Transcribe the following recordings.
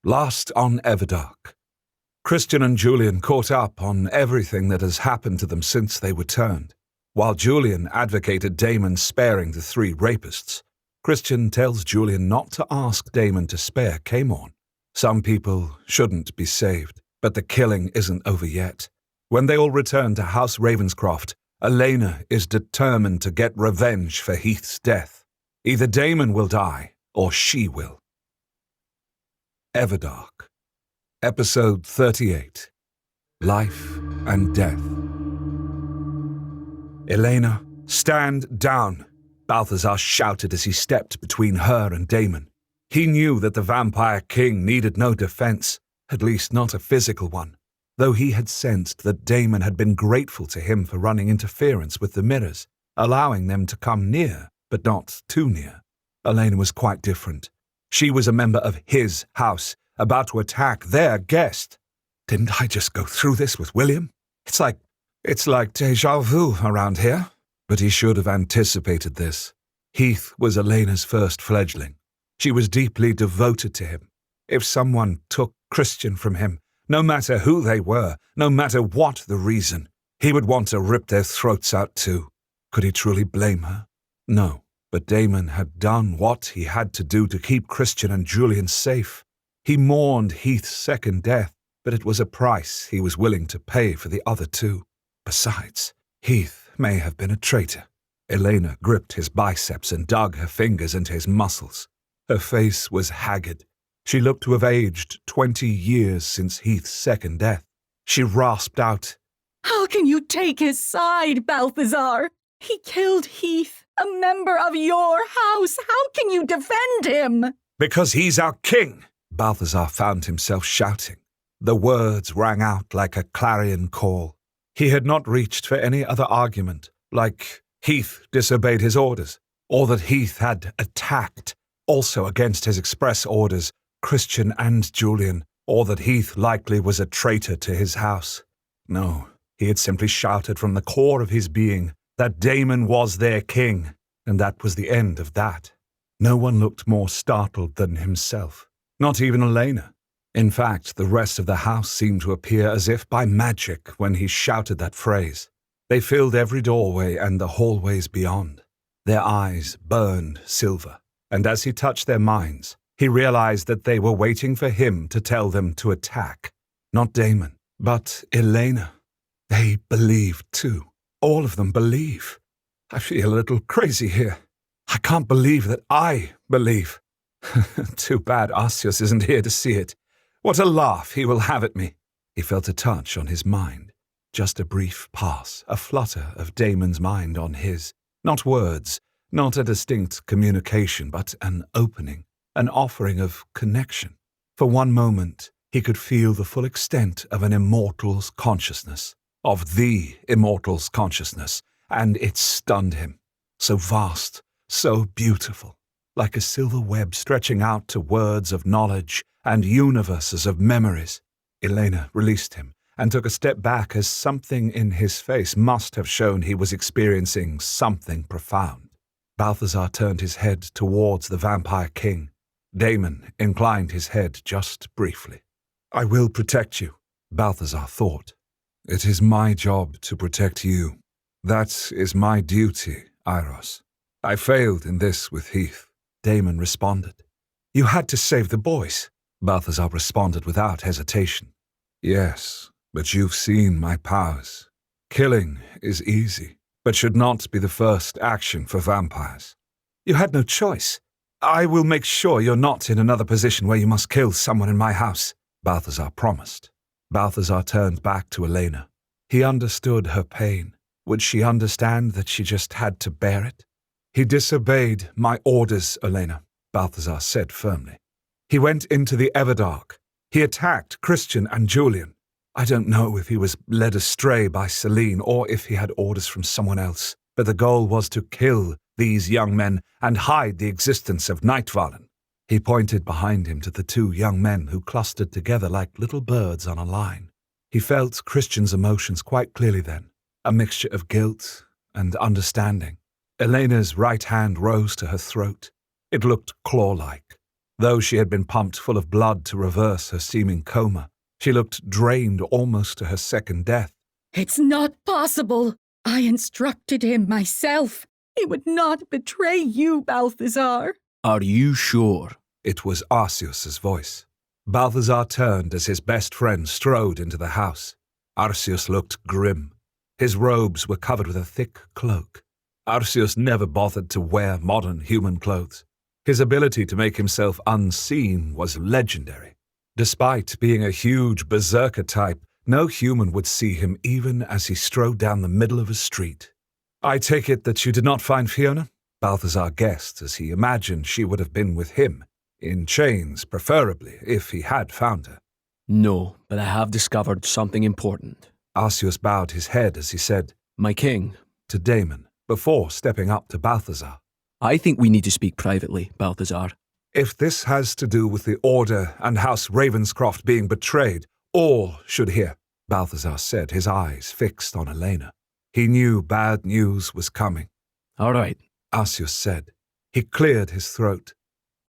Last on Everdark. Christian and Julian caught up on everything that has happened to them since they returned. While Julian advocated Damon sparing the 3 rapists, Christian tells Julian not to ask Damon to spare Camorn. Some people shouldn't be saved, but the killing isn't over yet. When they all return to House Ravenscroft, Elena is determined to get revenge for Heath's death. Either Damon will die, or she will. Everdark. Episode 38. Life and Death. Elena, stand down, Balthazar shouted as he stepped between her and Damon. He knew that the Vampire King needed no defense, at least not a physical one, though he had sensed that Damon had been grateful to him for running interference with the mirrors, allowing them to come near, but not too near. Elena was quite different. She was a member of his house, about to attack their guest. Didn't I just go through this with William? It's like déjà vu around here. But he should have anticipated this. Heath was Elena's first fledgling. She was deeply devoted to him. If someone took Christian from him, no matter who they were, no matter what the reason, he would want to rip their throats out too. Could he truly blame her? No, but Damon had done what he had to do to keep Christian and Julian safe. He mourned Heath's second death, but it was a price he was willing to pay for the other 2. Besides, Heath may have been a traitor. Elena gripped his biceps and dug her fingers into his muscles. Her face was haggard. She looked to have aged 20 years since Heath's second death. She rasped out, "How can you take his side, Balthazar? He killed Heath, a member of your house. How can you defend him?" "Because he's our king," Balthazar found himself shouting. The words rang out like a clarion call. He had not reached for any other argument, like Heath disobeyed his orders, or that Heath had attacked, also against his express orders, Christian and Julian, or that Heath likely was a traitor to his house. No, he had simply shouted from the core of his being that Damon was their king, and that was the end of that. No one looked more startled than himself, not even Elena. In fact, the rest of the house seemed to appear as if by magic when he shouted that phrase. They filled every doorway and the hallways beyond. Their eyes burned silver, and as he touched their minds, he realized that they were waiting for him to tell them to attack. Not Damon, but Elena. They believed too. All of them believe. I feel a little crazy here. I can't believe that I believe. Too bad Arceus isn't here to see it. What a laugh he will have at me. He felt a touch on his mind. Just a brief pass, a flutter of Damon's mind on his. Not words, not a distinct communication, but an opening, an offering of connection. For one moment, he could feel the full extent of an immortal's consciousness, of the immortal's consciousness, and it stunned him. So vast, so beautiful, like a silver web stretching out to words of knowledge and universes of memories. Elena released him and took a step back as something in his face must have shown he was experiencing something profound. Balthazar turned his head towards the Vampire King. Damon inclined his head just briefly. "I will protect you," Balthazar thought. "It is my job to protect you. That is my duty, Iros. I failed in this with Heath," Damon responded. "You had to save the boys," Balthazar responded without hesitation. "Yes, but you've seen my powers. Killing is easy, but should not be the first action for vampires." "You had no choice. I will make sure you're not in another position where you must kill someone in my house," Balthazar promised. Balthazar turned back to Elena. He understood her pain. Would she understand that she just had to bear it? "He disobeyed my orders, Elena," Balthazar said firmly. "He went into the Everdark. He attacked Christian and Julian. I don't know if he was led astray by Celine or if he had orders from someone else, but the goal was to kill these young men and hide the existence of Nightvallen." He pointed behind him to the 2 young men who clustered together like little birds on a line. He felt Christian's emotions quite clearly then, a mixture of guilt and understanding. Elena's right hand rose to her throat. It looked claw-like. Though she had been pumped full of blood to reverse her seeming coma, she looked drained almost to her second death. It's not possible. I instructed him myself. He would not betray you, Balthazar. Are you sure? It was Arceus's voice. Balthazar turned as his best friend strode into the house. Arceus looked grim. His robes were covered with a thick cloak. Arceus never bothered to wear modern human clothes. His ability to make himself unseen was legendary. Despite being a huge berserker type, no human would see him even as he strode down the middle of a street. I take it that you did not find Fiona? Balthazar guessed as he imagined she would have been with him, in chains preferably, if he had found her. No, but I have discovered something important. Arceus bowed his head as he said, My king. To Damon, before stepping up to Balthazar. I think we need to speak privately, Balthazar. If this has to do with the Order and House Ravenscroft being betrayed, all should hear, Balthazar said, his eyes fixed on Elena. He knew bad news was coming. All right. Arceus said. He cleared his throat.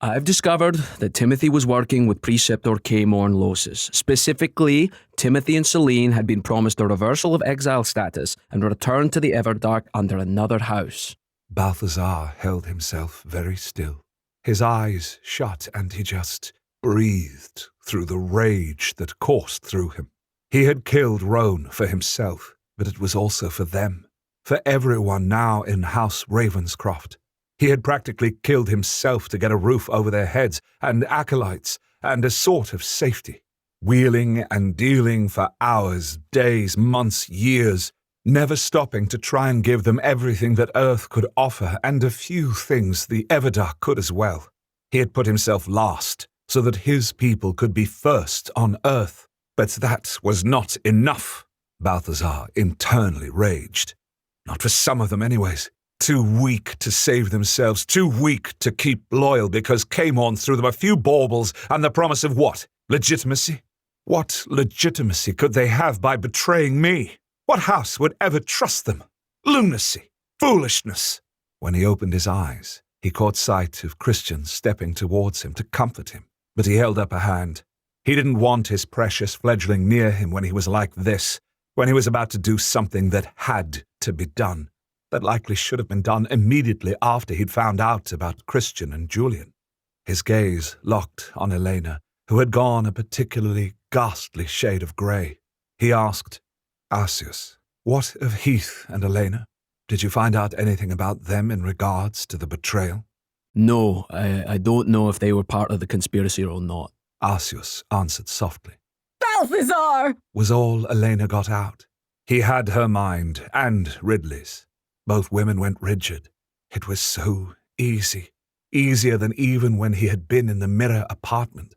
I've discovered that Timothy was working with Preceptor Caemorn Losis. Specifically, Timothy and Selene had been promised a reversal of exile status and a return to the Everdark under another house. Balthazar held himself very still. His eyes shut and he just breathed through the rage that coursed through him. He had killed Roan for himself, but it was also for them, for everyone now in House Ravenscroft. He had practically killed himself to get a roof over their heads and acolytes and a sort of safety. Wheeling and dealing for hours, days, months, years, never stopping to try and give them everything that Earth could offer and a few things the Everdark could as well. He had put himself last so that his people could be first on Earth. But that was not enough, Balthazar internally raged. Not for some of them anyways. Too weak to save themselves, too weak to keep loyal because Caemorn threw them a few baubles and the promise of what? Legitimacy? What legitimacy could they have by betraying me? What house would ever trust them? Lunacy, foolishness. When he opened his eyes, he caught sight of Christian stepping towards him to comfort him, but he held up a hand. He didn't want his precious fledgling near him when he was like this, when he was about to do something that had to be done, that likely should have been done immediately after he'd found out about Christian and Julian. His gaze locked on Elena, who had gone a particularly ghastly shade of grey. He asked, Arceus, what of Heath and Elena? Did you find out anything about them in regards to the betrayal? No, I don't know if they were part of the conspiracy or not. Arceus answered softly. Balthazar! Was all Elena got out. He had her mind and Ridley's. Both women went rigid. It was so easy, easier than even when he had been in the mirror apartment.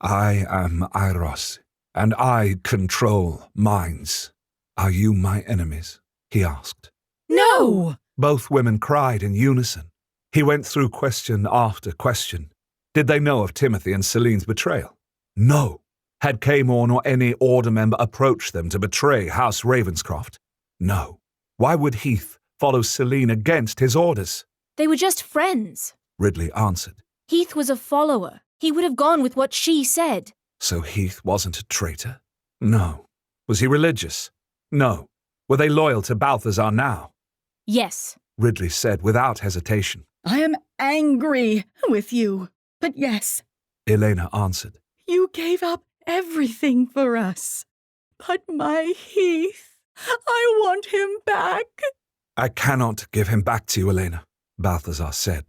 I am Eiros, and I control minds. Are you my enemies? He asked. No! Both women cried in unison. He went through question after question. Did they know of Timothy and Selene's betrayal? No. Had Caemorn or any Order member approached them to betray House Ravenscroft? No. Why would Heath follow Selene against his orders? They were just friends. Ridley answered. Heath was a follower. He would have gone with what she said. So Heath wasn't a traitor? No. Was he religious? No. Were they loyal to Balthazar now? Yes. Ridley said without hesitation. I am angry with you. But yes, Elena answered. you gave up everything for us. But my Heath, I want him back. I cannot give him back to you, Elena, Balthazar said.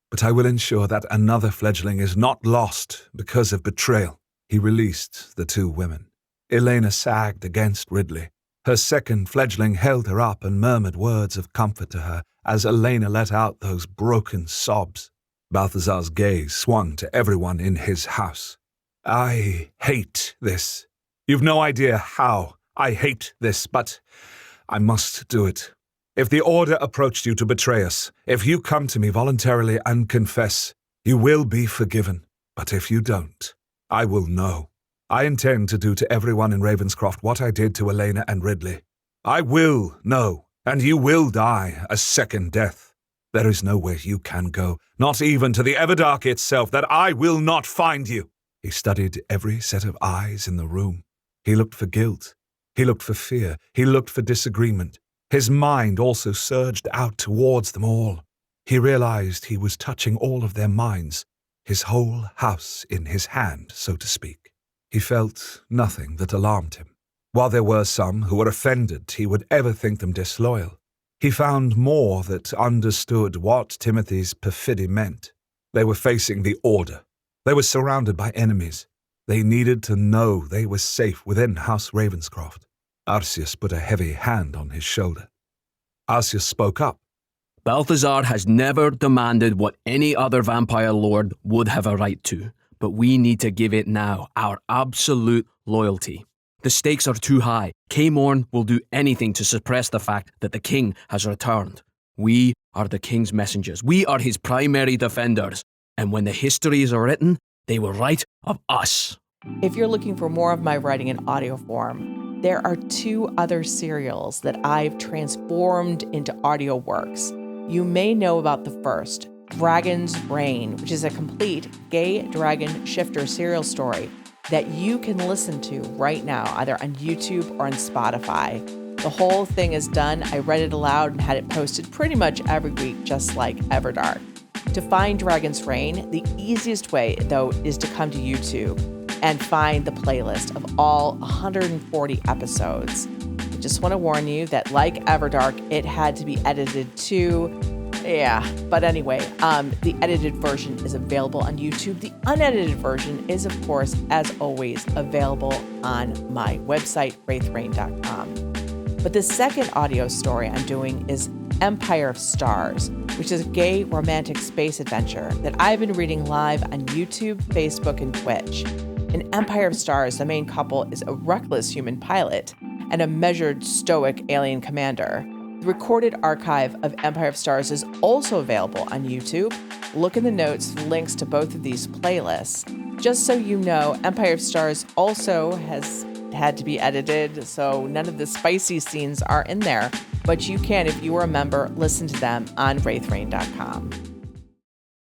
But I will ensure that another fledgling is not lost because of betrayal. He released the two women. Elena sagged against Ridley. Her second fledgling held her up and murmured words of comfort to her as Elena let out those broken sobs. Balthazar's gaze swung to everyone in his house. I hate this. You've no idea how I hate this, but I must do it. If the Order approached you to betray us, if you come to me voluntarily and confess, you will be forgiven. But if you don't, I will know. I intend to do to everyone in Ravenscroft what I did to Elena and Ridley. I will know, and you will die a second death. There is nowhere you can go, not even to the Everdark itself, that I will not find you. He studied every set of eyes in the room. He looked for guilt. He looked for fear. He looked for disagreement. His mind also surged out towards them all. He realized he was touching all of their minds, his whole house in his hand, so to speak. He felt nothing that alarmed him. While there were some who were offended he would ever think them disloyal, he found more that understood what Timothy's perfidy meant. They were facing the Order. They were surrounded by enemies. They needed to know they were safe within House Ravenscroft. Arceus put a heavy hand on his shoulder. Arceus spoke up. Balthazar has never demanded what any other vampire lord would have a right to, but we need to give it now, our absolute loyalty. The stakes are too high. Kaemorn will do anything to suppress the fact that the king has returned. We are the king's messengers. We are his primary defenders. And when the histories are written, they will write of us. If you're looking for more of my writing in audio form, there are 2 other serials that I've transformed into audio works. You may know about the first, Dragon's Reign, which is a complete gay dragon shifter serial story that you can listen to right now, either on YouTube or on Spotify. The whole thing is done. I read it aloud and had it posted pretty much every week, just like Everdark. To find Dragon's Reign, the easiest way, though, is to come to YouTube and find the playlist of all 140 episodes. I just want to warn you that, like Everdark, it had to be edited too. But anyway, the edited version is available on YouTube. The unedited version is, of course, as always, available on my website, wraithrain.com. But the second audio story I'm doing is Empire of Stars, which is a gay romantic space adventure that I've been reading live on YouTube, Facebook, and Twitch. In Empire of Stars, the main couple is a reckless human pilot and a measured, stoic alien commander. The recorded archive of Empire of Stars is also available on YouTube. Look in the notes for links to both of these playlists. Just so you know, Empire of Stars also has had to be edited, so none of the spicy scenes are in there. But you can, if you are a member, listen to them on wraithrain.com.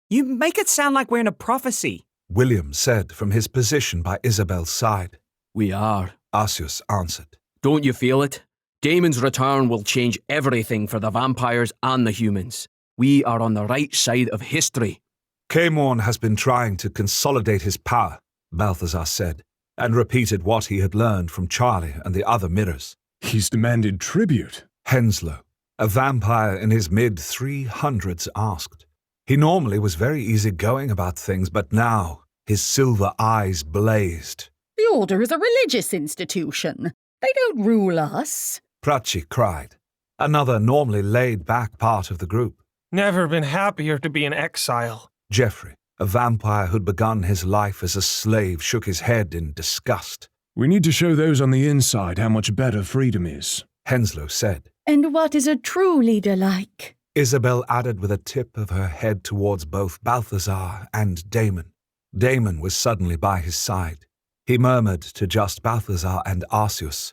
You make it sound like we're in a prophecy. William said from his position by Isabel's side. We are. Arceus answered. Don't you feel it? Daemon's return will change everything for the vampires and the humans. We are on the right side of history. Kaemorn has been trying to consolidate his power, Balthazar said, and repeated what he had learned from Charlie and the other mirrors. He's demanded tribute. Henslow, a vampire in his mid-300s, asked. He normally was very easygoing about things, but now his silver eyes blazed. The Order is a religious institution. They don't rule us. Prachi cried, another normally laid-back part of the group. Never been happier to be in exile. Geoffrey, a vampire who'd begun his life as a slave, shook his head in disgust. We need to show those on the inside how much better freedom is, Henslow said. And what is a true leader like? Isabel added with a tip of her head towards both Balthazar and Damon. Damon was suddenly by his side. He murmured to just Balthazar and Arceus,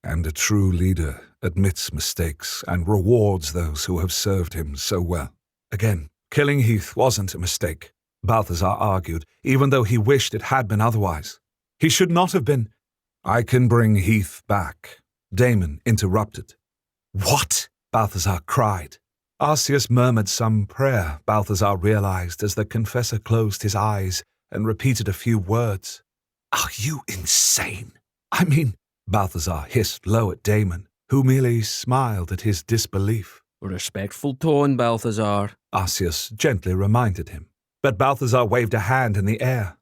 and a true leader admits mistakes and rewards those who have served him so well. Again, killing Heath wasn't a mistake, Balthazar argued, even though he wished it had been otherwise. He should not have been. I can bring Heath back, Damon interrupted. What? Balthazar cried. Arceus murmured some prayer, Balthazar realized as the confessor closed his eyes and repeated a few words. Are you insane? I mean, Balthazar hissed low at Damon, who merely smiled at his disbelief. Respectful tone, Balthazar, Arceus gently reminded him. But Balthazar waved a hand in the air.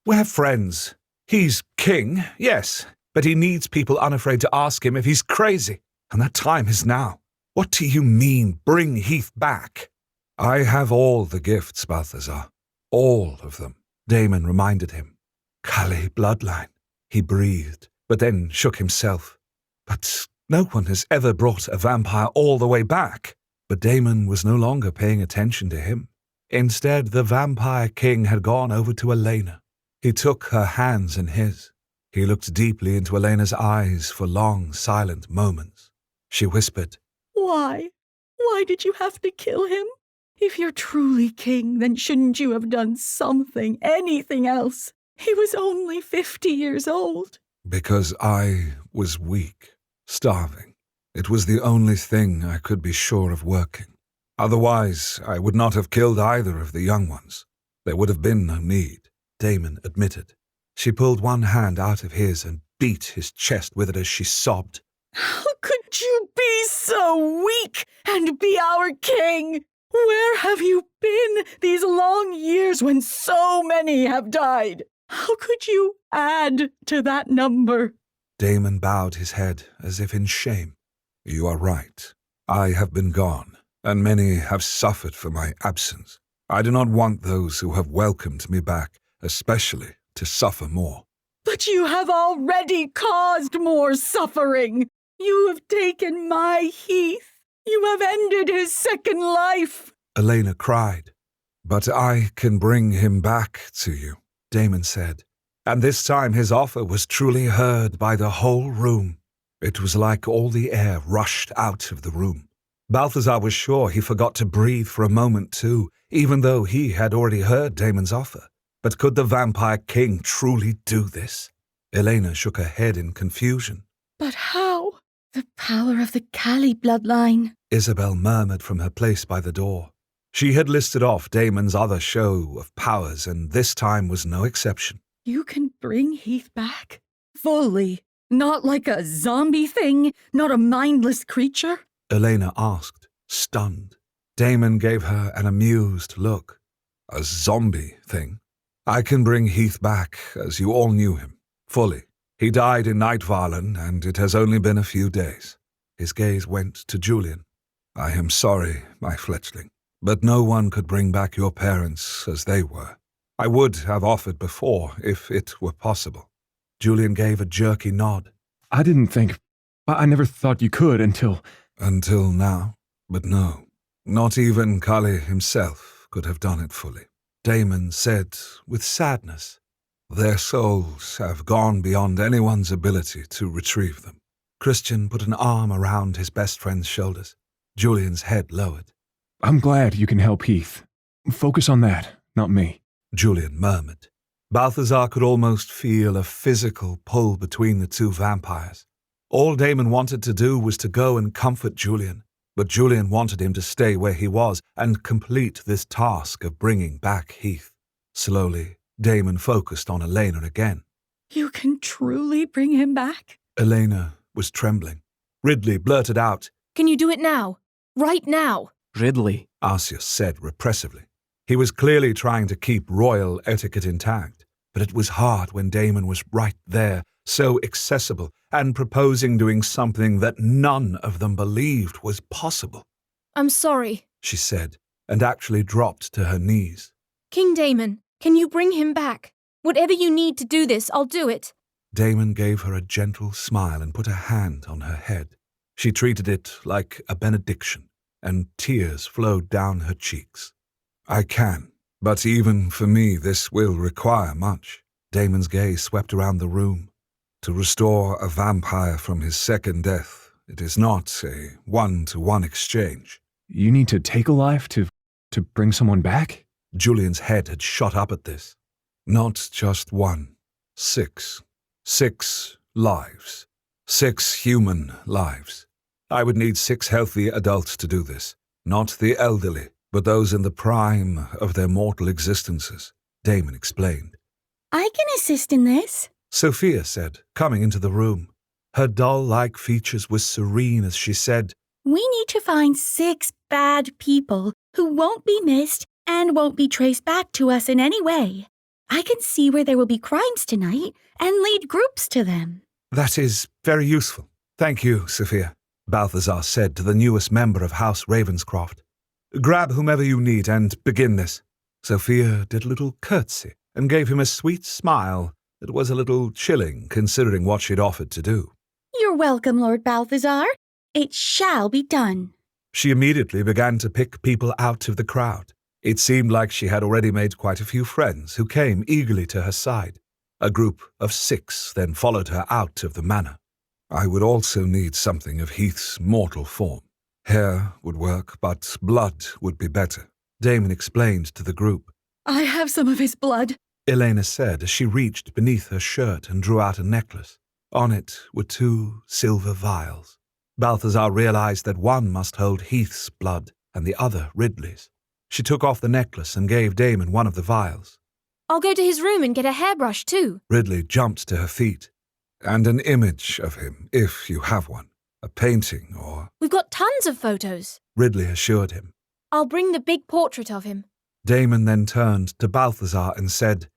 We're friends. He's king, yes, but he needs people unafraid to ask him if he's crazy, and that time is now. What do you mean, bring Heath back? I have all the gifts, Balthazar. All of them, Damon reminded him. Kali bloodline, he breathed, but then shook himself. But no one has ever brought a vampire all the way back. But Damon was no longer paying attention to him. Instead, the vampire king had gone over to Elena. He took her hands in his. He looked deeply into Elena's eyes for long, silent moments. She whispered, Why? Why did you have to kill him? If you're truly king, then shouldn't you have done something, anything else? He was only 50 years old. Because I was weak, starving. It was the only thing I could be sure of working. Otherwise, I would not have killed either of the young ones. There would have been no need, Damon admitted. She pulled one hand out of his and beat his chest with it as she sobbed. How could you be so weak and be our king? Where have you been these long years when so many have died? How could you add to that number? Damon bowed his head as if in shame. You are right. I have been gone, and many have suffered for my absence. I do not want those who have welcomed me back, especially to suffer more. But you have already caused more suffering. You have taken my Heath. You have ended his second life. Elena cried. But I can bring him back to you, Damon said. And this time his offer was truly heard by the whole room. It was like all the air rushed out of the room. Balthazar was sure he forgot to breathe for a moment too, even though he had already heard Damon's offer. But could the vampire king truly do this? Elena shook her head in confusion. But how? The power of the Cali bloodline. Isabel murmured from her place by the door. She had listed off Damon's other show of powers, and this time was no exception. You can bring Heath back? Fully? Not like a zombie thing? Not a mindless creature? Elena asked, stunned. Damon gave her an amused look. A zombie thing? I can bring Heath back as you all knew him, fully. He died in Nightvarlen, and it has only been a few days. His gaze went to Julian. I am sorry, my fledgling, but no one could bring back your parents as they were. I would have offered before, if it were possible. Julian gave a jerky nod. I didn't think. I never thought you could until. Until now. But no, not even Kali himself could have done it fully. Damon said with sadness, their souls have gone beyond anyone's ability to retrieve them. Christian put an arm around his best friend's shoulders. Julian's head lowered. I'm glad you can help Heath. Focus on that, not me. Julian murmured. Balthazar could almost feel a physical pull between the two vampires. All Damon wanted to do was to go and comfort Julian, but Julian wanted him to stay where he was and complete this task of bringing back Heath. Slowly, Damon focused on Elena again. You can truly bring him back? Elena was trembling. Ridley blurted out, Can you do it now? Right now? Ridley. Arceus said repressively. He was clearly trying to keep royal etiquette intact, but it was hard when Damon was right there, so accessible, and proposing doing something that none of them believed was possible. I'm sorry. She said, and actually dropped to her knees. King Damon, can you bring him back? Whatever you need to do this, I'll do it. Damon gave her a gentle smile and put a hand on her head. She treated it like a benediction, and tears flowed down her cheeks. I can, but even for me this will require much. Damon's gaze swept around the room. To restore a vampire from his second death, it is not a one-to-one exchange. You need to take a life to bring someone back? Julian's head had shot up at this. Not just one. 6. 6 lives. 6 human lives. I would need 6 healthy adults to do this. Not the elderly, but those in the prime of their mortal existences, Damon explained. I can assist in this. Sophia said, coming into the room. Her doll-like features were serene as she said, We need to find 6 bad people who won't be missed and won't be traced back to us in any way. I can see where there will be crimes tonight and lead groups to them. That is very useful. Thank you, Sophia, Balthazar said to the newest member of House Ravenscroft. Grab whomever you need and begin this. Sophia did a little curtsy and gave him a sweet smile that was a little chilling considering what she'd offered to do. You're welcome, Lord Balthazar. It shall be done. She immediately began to pick people out of the crowd. It seemed like she had already made quite a few friends who came eagerly to her side. A group of 6 then followed her out of the manor. I would also need something of Heath's mortal form. Hair would work, but blood would be better. Damon explained to the group. I have some of his blood. Elena said as she reached beneath her shirt and drew out a necklace. On it were 2 silver vials. Balthazar realized that one must hold Heath's blood and the other Ridley's. She took off the necklace and gave Damon one of the vials. I'll go to his room and get a hairbrush too. Ridley jumped to her feet. And an image of him, if you have one. A painting or... We've got tons of photos. Ridley assured him. I'll bring the big portrait of him. Damon then turned to Balthazar and said,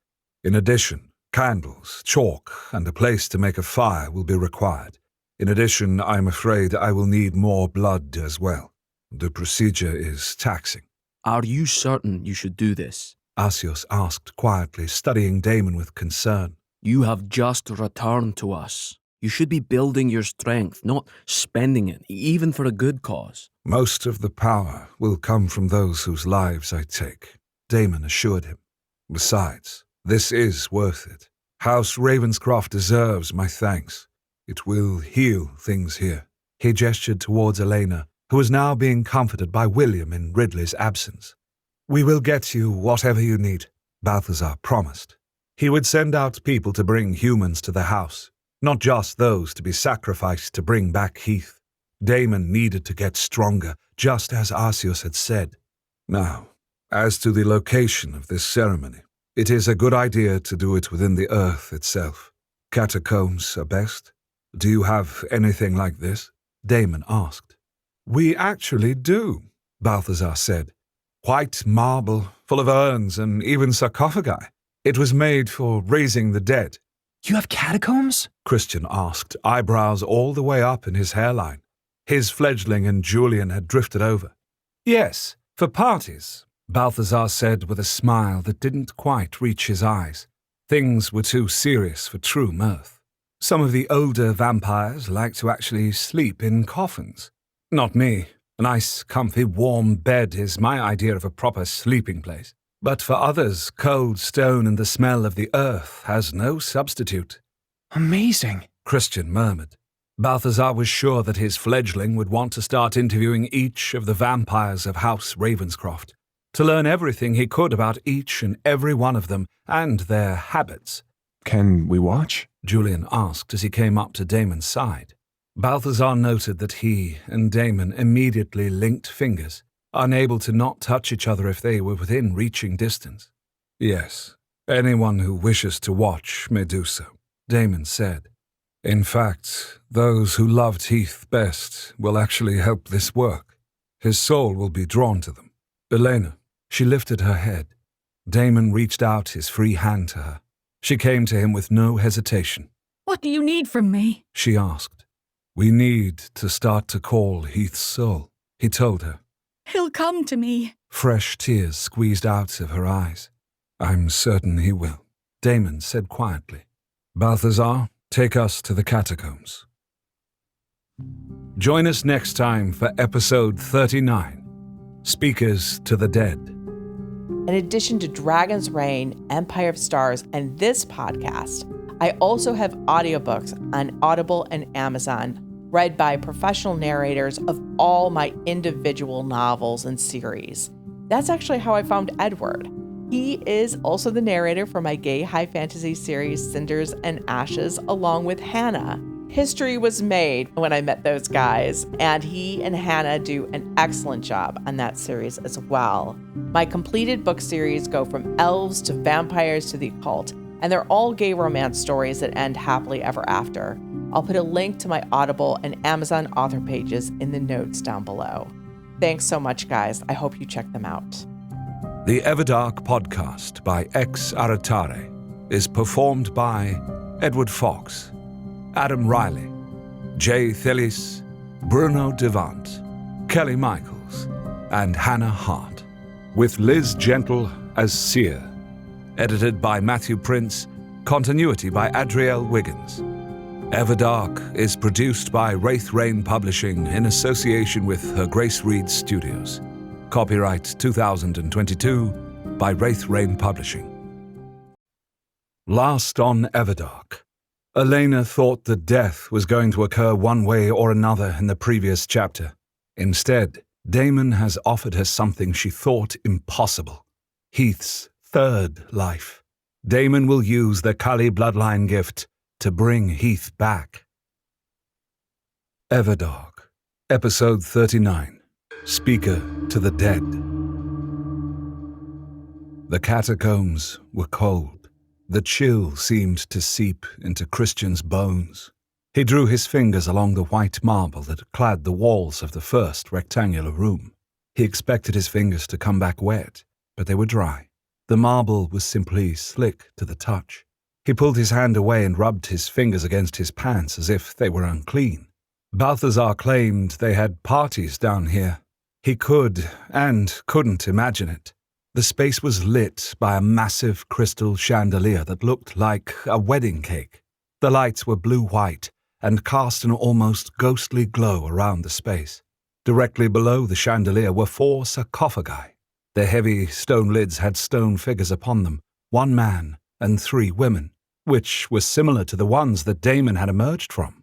In addition, candles, chalk, and a place to make a fire will be required. In addition, I'm afraid I will need more blood as well. The procedure is taxing. Are you certain you should do this? Asios asked quietly, studying Damon with concern. You have just returned to us. You should be building your strength, not spending it, even for a good cause. Most of the power will come from those whose lives I take, Damon assured him. Besides, this is worth it. House Ravenscroft deserves my thanks. It will heal things here. He gestured towards Elena, who was now being comforted by William in Ridley's absence. We will get you whatever you need, Balthazar promised. He would send out people to bring humans to the house, not just those to be sacrificed to bring back Heath. Damon needed to get stronger, just as Asios had said. Now, as to the location of this ceremony, it is a good idea to do it within the earth itself. Catacombs are best. Do you have anything like this? Damon asked. We actually do, Balthazar said. White marble, full of urns and even sarcophagi. It was made for raising the dead. You have catacombs? Christian asked, eyebrows all the way up in his hairline. His fledgling and Julian had drifted over. Yes, for parties, Balthazar said with a smile that didn't quite reach his eyes. Things were too serious for true mirth. Some of the older vampires like to actually sleep in coffins. Not me. A nice, comfy, warm bed is my idea of a proper sleeping place. But for others, cold stone and the smell of the earth has no substitute. Amazing, Christian murmured. Balthazar was sure that his fledgling would want to start interviewing each of the vampires of House Ravenscroft, to learn everything he could about each and every one of them and their habits. Can we watch? Julian asked as he came up to Damon's side. Balthazar noted that he and Damon immediately linked fingers, unable to not touch each other if they were within reaching distance. Yes, anyone who wishes to watch may do so, Damon said. In fact, those who loved Heath best will actually help this work. His soul will be drawn to them. Elena, she lifted her head. Damon reached out his free hand to her. She came to him with no hesitation. What do you need from me? She asked. We need to start to call Heath's soul, he told her. He'll come to me. Fresh tears squeezed out of her eyes. I'm certain he will, Damon said quietly. Balthazar, take us to the catacombs. Join us next time for episode 39, Speakers to the Dead. In addition to Dragon's Reign, Empire of Stars, and this podcast, I also have audiobooks on Audible and Amazon, read by professional narrators of all my individual novels and series. That's actually how I found Edward. He is also the narrator for my gay high fantasy series Cinders and Ashes, along with Hannah. History was made when I met those guys, and he and Hannah do an excellent job on that series as well. My completed book series go from elves to vampires to the occult, and they're all gay romance stories that end happily ever after. I'll put a link to my Audible and Amazon author pages in the notes down below. Thanks so much, guys. I hope you check them out. The Everdark podcast by X Aratare is performed by Edward Fox, Adam Riley, Jay Thillis, Bruno Devant, Kelly Michaels, and Hannah Hart, with Liz Gentle as Seer. Edited by Matthew Prince, continuity by Adrielle Wiggins. Everdark is produced by Wraith Rain Publishing in association with Her Grace Reed Studios. Copyright 2022 by Wraith Rain Publishing. Last on Everdark, Elena thought that death was going to occur one way or another in the previous chapter. Instead, Damon has offered her something she thought impossible. Heath's third life. Damon will use the Cully bloodline gift to bring Heath back. Everdog, Episode 39, Speaker to the Dead. The catacombs were cold. The chill seemed to seep into Christian's bones. He drew his fingers along the white marble that clad the walls of the first rectangular room. He expected his fingers to come back wet, but they were dry. The marble was simply slick to the touch. He pulled his hand away and rubbed his fingers against his pants as if they were unclean. Balthazar claimed they had parties down here. He could and couldn't imagine it. The space was lit by a massive crystal chandelier that looked like a wedding cake. The lights were blue-white and cast an almost ghostly glow around the space. Directly below the chandelier were 4 sarcophagi. Their heavy stone lids had stone figures upon them, 1 man and 3 women, which was similar to the ones that Damon had emerged from.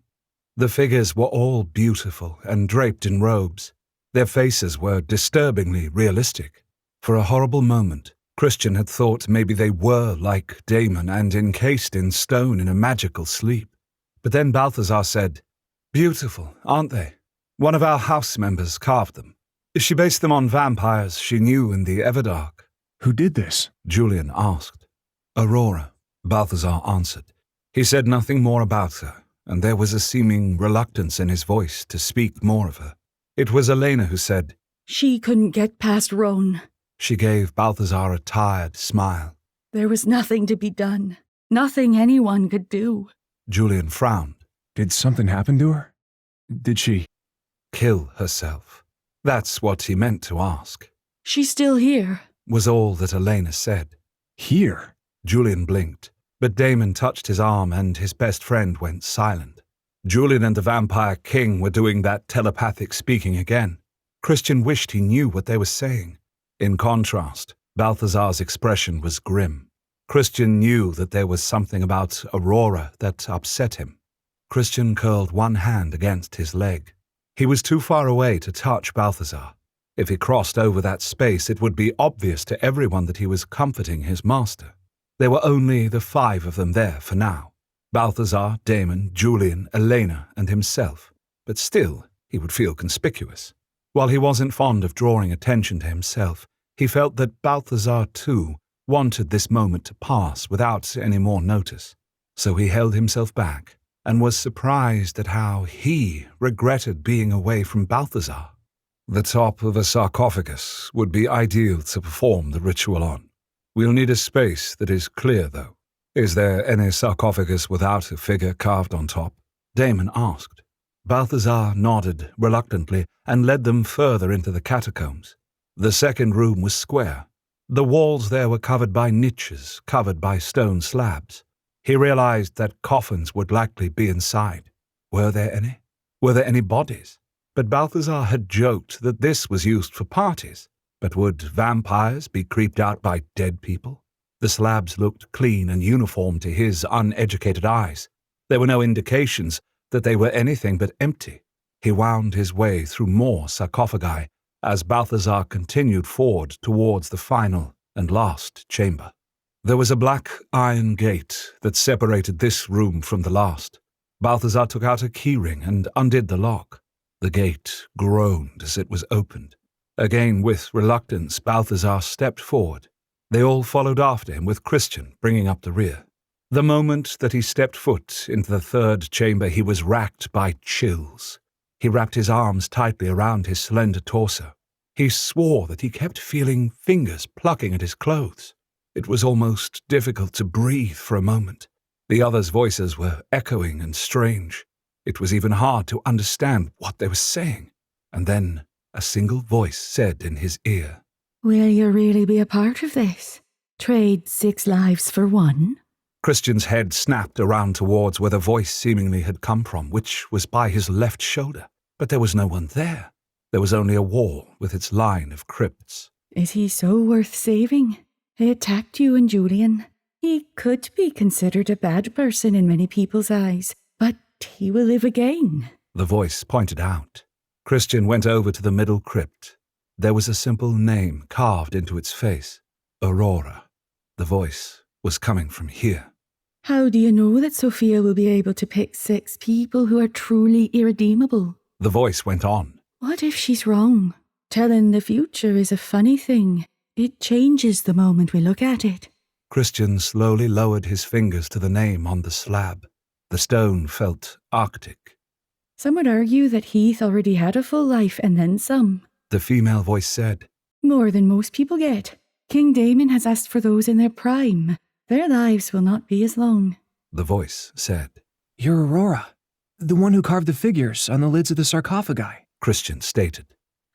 The figures were all beautiful and draped in robes. Their faces were disturbingly realistic. For a horrible moment, Christian had thought maybe they were like Damon and encased in stone in a magical sleep. But then Balthazar said, "Beautiful, aren't they? One of our house members carved them. She based them on vampires she knew in the Everdark." Who did this? Julian asked. "Aurora," Balthazar answered. He said nothing more about her, and there was a seeming reluctance in his voice to speak more of her. It was Elena who said, She couldn't get past Roan. She gave Balthazar a tired smile. There was nothing to be done. Nothing anyone could do. Julian frowned. Did something happen to her? Did she? Kill herself. That's what he meant to ask. She's still here. Was all that Elena said. Here? Julian blinked, but Damon touched his arm and his best friend went silent. Julian and the Vampire King were doing that telepathic speaking again. Christian wished he knew what they were saying. In contrast, Balthazar's expression was grim. Christian knew that there was something about Aurora that upset him. Christian curled one hand against his leg. He was too far away to touch Balthazar. If he crossed over that space, it would be obvious to everyone that he was comforting his master. There were only the 5 of them there for now. Balthazar, Damon, Julian, Elena, and himself. But still, he would feel conspicuous. While he wasn't fond of drawing attention to himself, he felt that Balthazar, too, wanted this moment to pass without any more notice. So he held himself back and was surprised at how he regretted being away from Balthazar. The top of a sarcophagus would be ideal to perform the ritual on. We'll need a space that is clear, though. Is there any sarcophagus without a figure carved on top? Damon asked. Balthazar nodded reluctantly and led them further into the catacombs. The second room was square. The walls there were covered by niches, covered by stone slabs. He realized that coffins would likely be inside. Were there any? Were there any bodies? But Balthazar had joked that this was used for parties. But would vampires be creeped out by dead people? The slabs looked clean and uniform to his uneducated eyes. There were no indications that they were anything but empty. He wound his way through more sarcophagi as Balthazar continued forward towards the final and last chamber. There was a black iron gate that separated this room from the last. Balthazar took out a keyring and undid the lock. The gate groaned as it was opened. Again, with reluctance, Balthazar stepped forward. They all followed after him, with Christian bringing up the rear. The moment that he stepped foot into the third chamber, he was racked by chills. He wrapped his arms tightly around his slender torso. He swore that he kept feeling fingers plucking at his clothes. It was almost difficult to breathe for a moment. The others' voices were echoing and strange. It was even hard to understand what they were saying. And then a single voice said in his ear, Will you really be a part of this? Trade 6 lives for 1? Christian's head snapped around towards where the voice seemingly had come from, which was by his left shoulder. But there was no one there. There was only a wall with its line of crypts. Is he so worth saving? He attacked you and Julian. He could be considered a bad person in many people's eyes, but he will live again. The voice pointed out. Christian went over to the middle crypt. There was a simple name carved into its face. Aurora. The voice was coming from here. How do you know that Sophia will be able to pick 6 people who are truly irredeemable? The voice went on. What if she's wrong? Telling the future is a funny thing. It changes the moment we look at it. Christian slowly lowered his fingers to the name on the slab. The stone felt arctic. Some would argue that Heath already had a full life and then some. The female voice said, More than most people get. King Damon has asked for those in their prime. Their lives will not be as long. The voice said. You're Aurora, the one who carved the figures on the lids of the sarcophagi. Christian stated.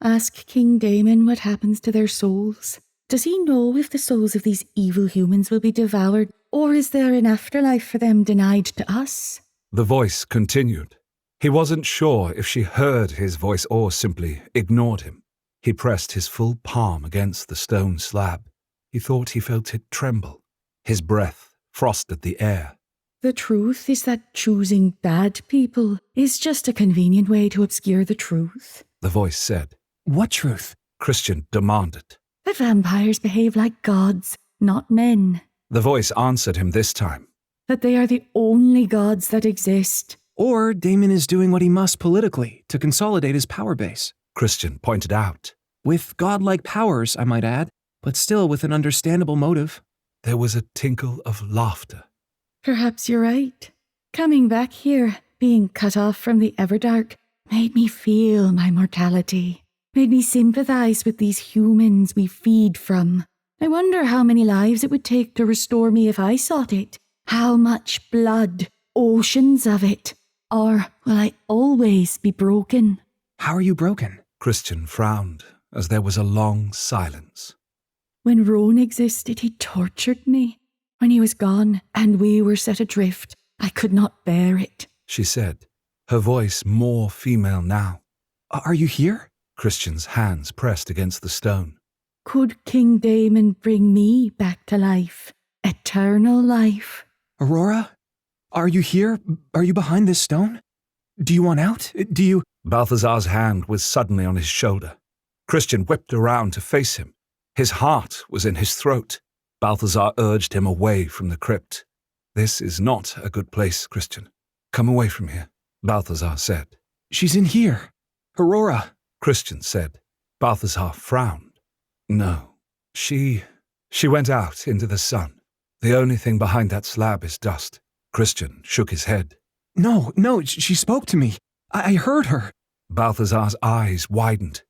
Ask King Damon what happens to their souls. Does he know if the souls of these evil humans will be devoured, or is there an afterlife for them denied to us? The voice continued. He wasn't sure if she heard his voice or simply ignored him. He pressed his full palm against the stone slab. He thought he felt it tremble. His breath frosted the air. The truth is that choosing bad people is just a convenient way to obscure the truth. The voice said. What truth? Christian demanded. That vampires behave like gods, not men. The voice answered him this time. That they are the only gods that exist. Or Damon is doing what he must politically to consolidate his power base. Christian pointed out. With godlike powers, I might add, but still with an understandable motive. There was a tinkle of laughter. Perhaps you're right. Coming back here, being cut off from the Everdark, made me feel my mortality. Made me sympathize with these humans we feed from. I wonder how many lives it would take to restore me if I sought it. How much blood, oceans of it. Or will I always be broken? How are you broken? Christian frowned as there was a long silence. When Roan existed, he tortured me. When he was gone and we were set adrift, I could not bear it. She said, her voice more female now. Are you here? Christian's hands pressed against the stone. Could King Damon bring me back to life? Eternal life? Aurora? Are you here? Are you behind this stone? Do you want out? Do you... Balthazar's hand was suddenly on his shoulder. Christian whipped around to face him. His heart was in his throat. Balthazar urged him away from the crypt. This is not a good place, Christian. Come away from here, Balthazar said. She's in here. Aurora. Christian said. Balthazar frowned. No, she went out into the sun. The only thing behind that slab is dust. Christian shook his head. No, she spoke to me. I heard her. Balthazar's eyes widened.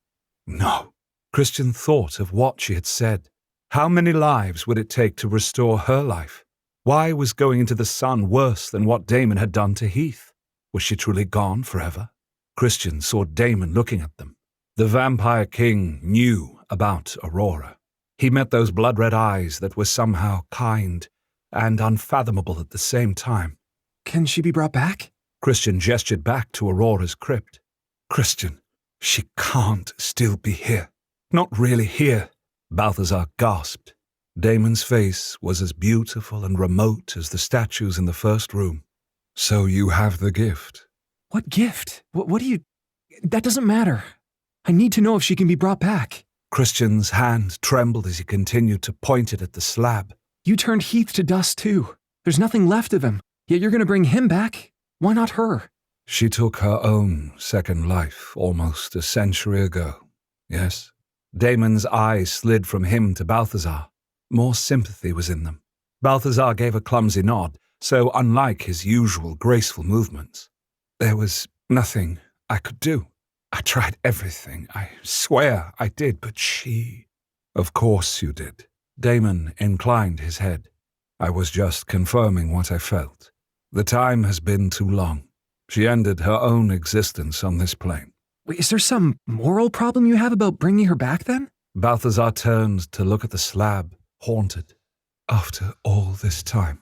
No. Christian thought of what she had said. How many lives would it take to restore her life? Why was going into the sun worse than what Damon had done to Heath? Was she truly gone forever? Christian saw Damon looking at them. The vampire king knew about Aurora. He met those blood-red eyes that were somehow kind and unfathomable at the same time. Can she be brought back? Christian gestured back to Aurora's crypt. Christian, she can't still be here. Not really here, Balthazar gasped. Damon's face was as beautiful and remote as the statues in the first room. So you have the gift. What gift? What do you... That doesn't matter. I need to know if she can be brought back. Christian's hand trembled as he continued to point it at the slab. You turned Heath to dust too. There's nothing left of him, yet you're going to bring him back. Why not her? She took her own second life almost a century ago. Yes? Damon's eyes slid from him to Balthazar. More sympathy was in them. Balthazar gave a clumsy nod, so unlike his usual graceful movements. There was nothing I could do. I tried everything. I swear I did, but she... Of course you did. Damon inclined his head. I was just confirming what I felt. The time has been too long. She ended her own existence on this plane. Wait, is there some moral problem you have about bringing her back then? Balthazar turned to look at the slab, haunted. After all this time,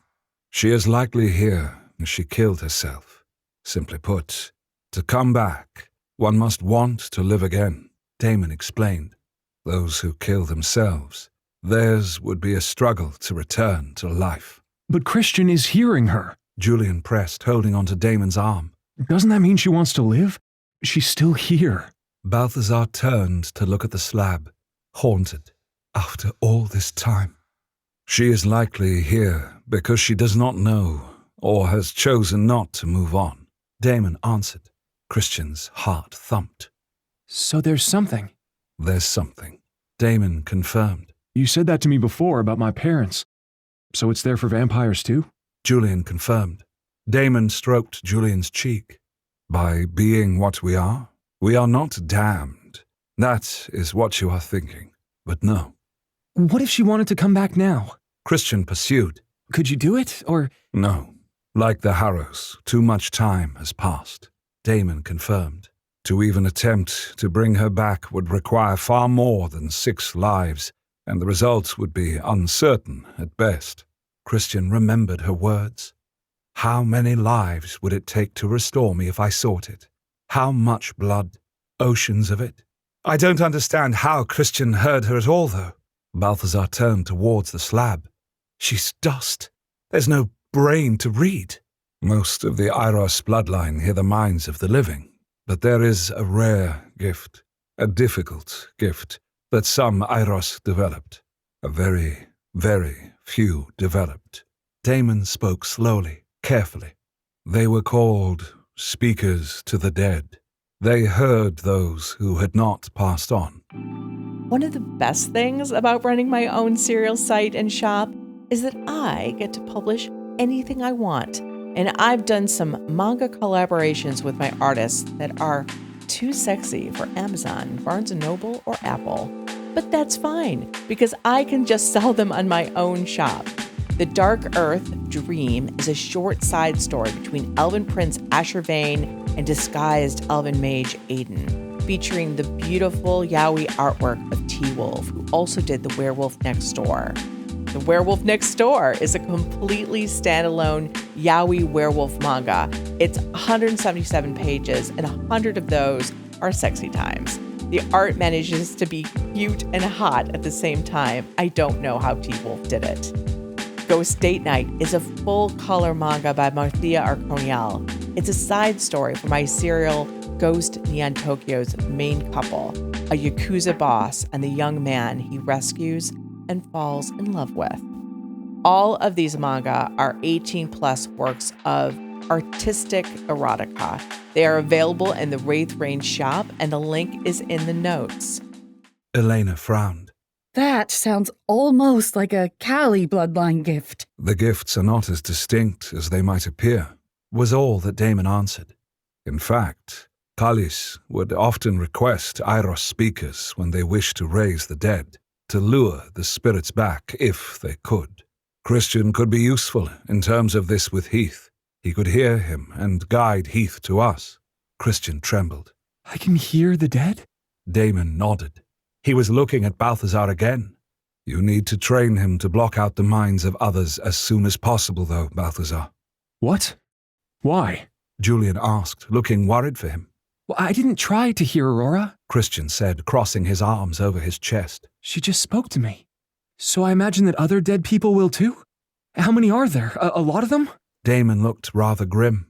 she is likely here and she killed herself. Simply put, to come back, one must want to live again, Damon explained. Those who kill themselves, theirs would be a struggle to return to life. But Christian is hearing her. Julian pressed, holding onto Damon's arm. Doesn't that mean she wants to live? She's still here. Balthazar turned to look at the slab, haunted after all this time. She is likely here because she does not know or has chosen not to move on, Damon answered. Christian's heart thumped. So there's something. There's something, Damon confirmed. You said that to me before about my parents. So it's there for vampires too? Julian confirmed. Damon stroked Julian's cheek. By being what we are not damned. That is what you are thinking. But no. What if she wanted to come back now? Christian pursued. Could you do it, or? No. Like the Harrows, too much time has passed. Damon confirmed. To even attempt to bring her back would require far more than 6 lives, and the results would be uncertain at best. Christian remembered her words. How many lives would it take to restore me if I sought it? How much blood? Oceans of it? I don't understand how Christian heard her at all, though. Balthazar turned towards the slab. She's dust. There's no brain to read. Most of the Iros bloodline hear the minds of the living, but there is a rare gift, a difficult gift, that some Iros developed. A very, very few developed. Damon spoke slowly, carefully. They were called speakers to the dead. They heard those who had not passed on. One of the best things about running my own serial site and shop is that I get to publish anything I want. And I've done some manga collaborations with my artists that are too sexy for Amazon, Barnes & Noble, or Apple. But that's fine, because I can just sell them on my own shop. The Dark Earth Dream is a short side story between Elven Prince Asher Vane and disguised Elven Mage Aiden, featuring the beautiful yaoi artwork of T-Wolf, who also did The Werewolf Next Door. The Werewolf Next Door is a completely standalone yaoi werewolf manga. It's 177 pages, and 100 of those are sexy times. The art manages to be cute and hot at the same time. I don't know how T-Wolf did it. Ghost Date Night is a full-color manga by Marthea Arconiel. It's a side story for my serial Ghost Neon Tokyo's main couple, a Yakuza boss and the young man he rescues and falls in love with. All of these manga are 18-plus works of artistic erotica. They are available in the Wraith Range shop, and the link is in the notes. Elena frowned. That sounds almost like a Kali bloodline gift. The gifts are not as distinct as they might appear, was all that Damon answered. In fact, Kalis would often request Iros speakers when they wish to raise the dead, to lure the spirits back if they could. Christian could be useful in terms of this with Heath. He could hear him and guide Heath to us. Christian trembled. I can hear the dead? Damon nodded. He was looking at Balthazar again. You need to train him to block out the minds of others as soon as possible, though, Balthazar. What? Why? Julian asked, looking worried for him. Well, I didn't try to hear Aurora, Christian said, crossing his arms over his chest. She just spoke to me. So I imagine that other dead people will too? How many are there? A lot of them? Damon looked rather grim.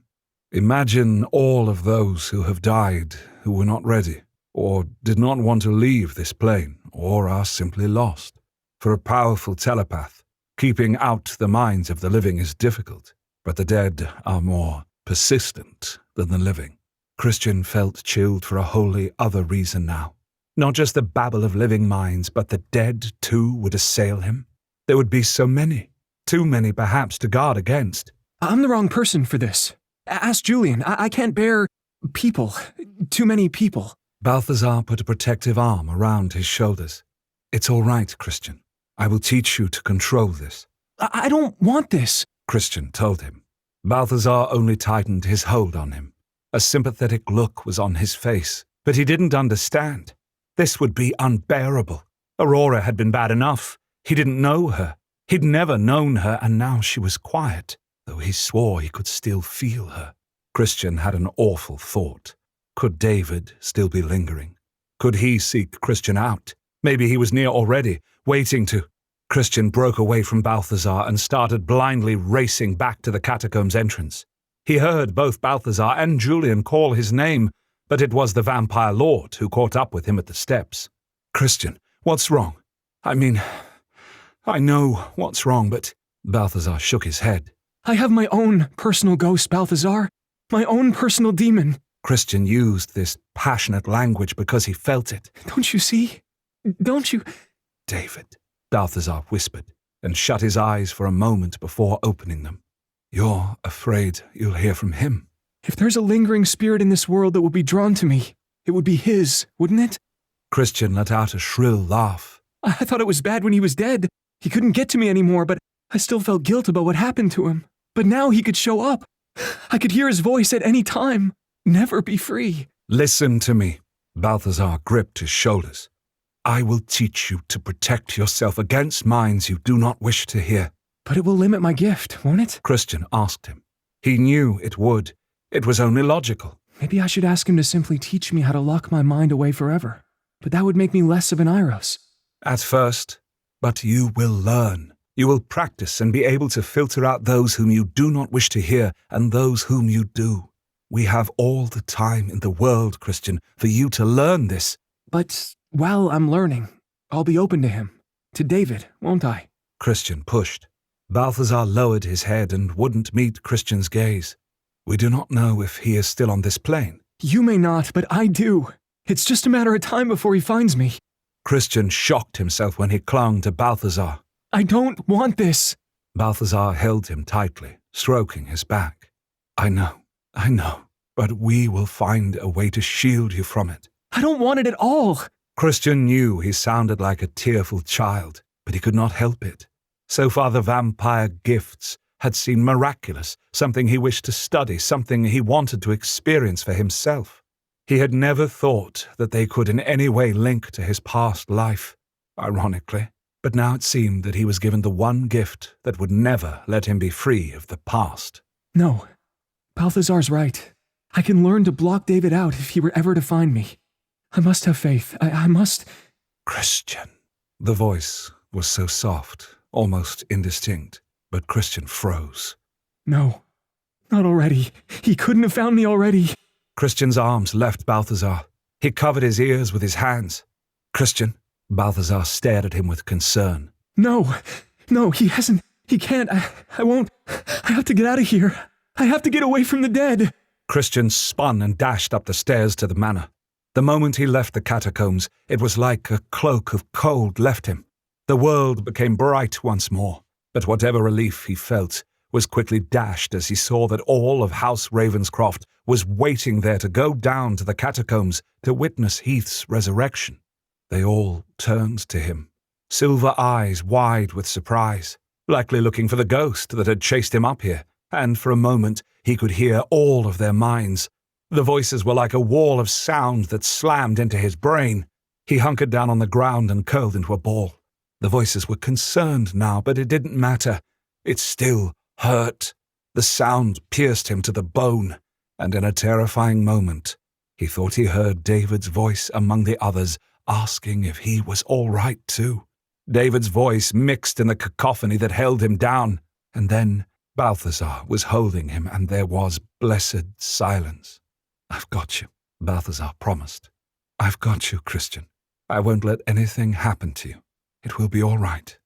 Imagine all of those who have died who were not ready, or did not want to leave this plane, or are simply lost. For a powerful telepath, keeping out the minds of the living is difficult, but the dead are more persistent than the living. Christian felt chilled for a wholly other reason now. Not just the babble of living minds, but the dead too would assail him. There would be so many, too many perhaps to guard against. I'm the wrong person for this. Ask Julian. I can't bear people. Too many people. Balthazar put a protective arm around his shoulders. It's all right, Christian. I will teach you to control this. I don't want this, Christian told him. Balthazar only tightened his hold on him. A sympathetic look was on his face, but he didn't understand. This would be unbearable. Aurora had been bad enough. He didn't know her. He'd never known her, and now she was quiet, though he swore he could still feel her. Christian had an awful thought. Could David still be lingering? Could he seek Christian out? Maybe he was near already, waiting to... Christian broke away from Balthazar and started blindly racing back to the catacombs entrance. He heard both Balthazar and Julian call his name, but it was the vampire lord who caught up with him at the steps. "Christian, what's wrong? I mean, I know what's wrong, but—" Balthazar shook his head. I have my own personal ghost, Balthazar. My own personal demon. Christian used this passionate language because he felt it. Don't you see? Don't you? "David," Balthazar whispered, and shut his eyes for a moment before opening them. "You're afraid you'll hear from him?" If there's a lingering spirit in this world that will be drawn to me, it would be his, wouldn't it? Christian let out a shrill laugh. I thought it was bad when he was dead. He couldn't get to me anymore, but I still felt guilt about what happened to him. But now he could show up. I could hear his voice at any time. Never be free. "Listen to me." Balthazar gripped his shoulders. "I will teach you to protect yourself against minds you do not wish to hear." But it will limit my gift, won't it? Christian asked him. He knew it would. It was only logical. Maybe I should ask him to simply teach me how to lock my mind away forever. But that would make me less of an Iros. At first, but you will learn. You will practice and be able to filter out those whom you do not wish to hear and those whom you do. We have all the time in the world, Christian, for you to learn this. But while I'm learning, I'll be open to him. To David, won't I? Christian pushed. Balthazar lowered his head and wouldn't meet Christian's gaze. "We do not know if he is still on this plane." You may not, but I do. It's just a matter of time before he finds me. Christian shocked himself when he clung to Balthazar. I don't want this. Balthazar held him tightly, stroking his back. I know, but we will find a way to shield you from it." I don't want it at all. Christian knew he sounded like a tearful child, but he could not help it. So far the vampire gifts had seemed miraculous, something he wished to study, something he wanted to experience for himself. He had never thought that they could in any way link to his past life, ironically, but now it seemed that he was given the one gift that would never let him be free of the past. No, Balthazar's right. I can learn to block David out if he were ever to find me. I must have faith. I must... Christian. The voice was so soft, almost indistinct, but Christian froze. No, not already. He couldn't have found me already. Christian's arms left Balthazar. He covered his ears with his hands. "Christian." Balthazar stared at him with concern. No, he hasn't. He can't. I won't. I have to get out of here. I have to get away from the dead. Christian spun and dashed up the stairs to the manor. The moment he left the catacombs, it was like a cloak of cold left him. The world became bright once more, but whatever relief he felt was quickly dashed as he saw that all of House Ravenscroft was waiting there to go down to the catacombs to witness Heath's resurrection. They all turned to him, silver eyes wide with surprise, likely looking for the ghost that had chased him up here, and for a moment he could hear all of their minds. The voices were like a wall of sound that slammed into his brain. He hunkered down on the ground and curled into a ball. The voices were concerned now, but it didn't matter. It still hurt. The sound pierced him to the bone, and in a terrifying moment, he thought he heard David's voice among the others, asking if he was all right too. David's voice mixed in the cacophony that held him down, and then Balthazar was holding him, and there was blessed silence. "I've got you," Balthazar promised. "I've got you, Christian. I won't let anything happen to you. It will be all right."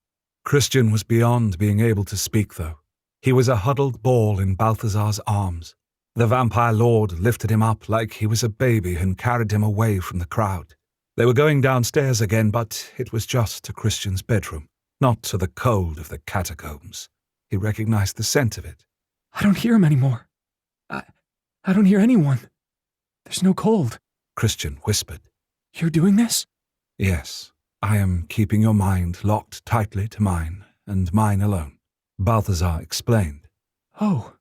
Christian was beyond being able to speak, though. He was a huddled ball in Balthazar's arms. The vampire lord lifted him up like he was a baby and carried him away from the crowd. They were going downstairs again, but it was just to Christian's bedroom, not to the cold of the catacombs. He recognized the scent of it. I don't hear him anymore. I don't hear anyone. There's no cold. Christian whispered. You're doing this? Yes, I am keeping your mind locked tightly to mine, and mine alone, Balthazar explained. Oh.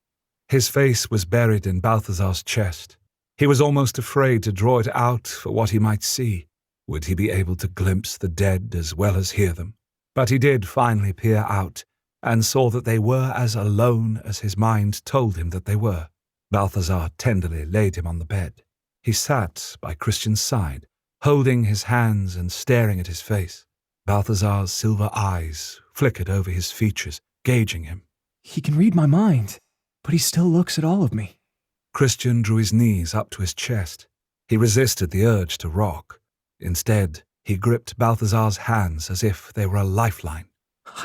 His face was buried in Balthazar's chest. He was almost afraid to draw it out for what he might see. Would he be able to glimpse the dead as well as hear them? But he did finally peer out, and saw that they were as alone as his mind told him that they were. Balthazar tenderly laid him on the bed. He sat by Christian's side, holding his hands and staring at his face. Balthazar's silver eyes flickered over his features, gauging him. He can read my mind, but he still looks at all of me. Christian drew his knees up to his chest. He resisted the urge to rock. Instead, he gripped Balthazar's hands as if they were a lifeline.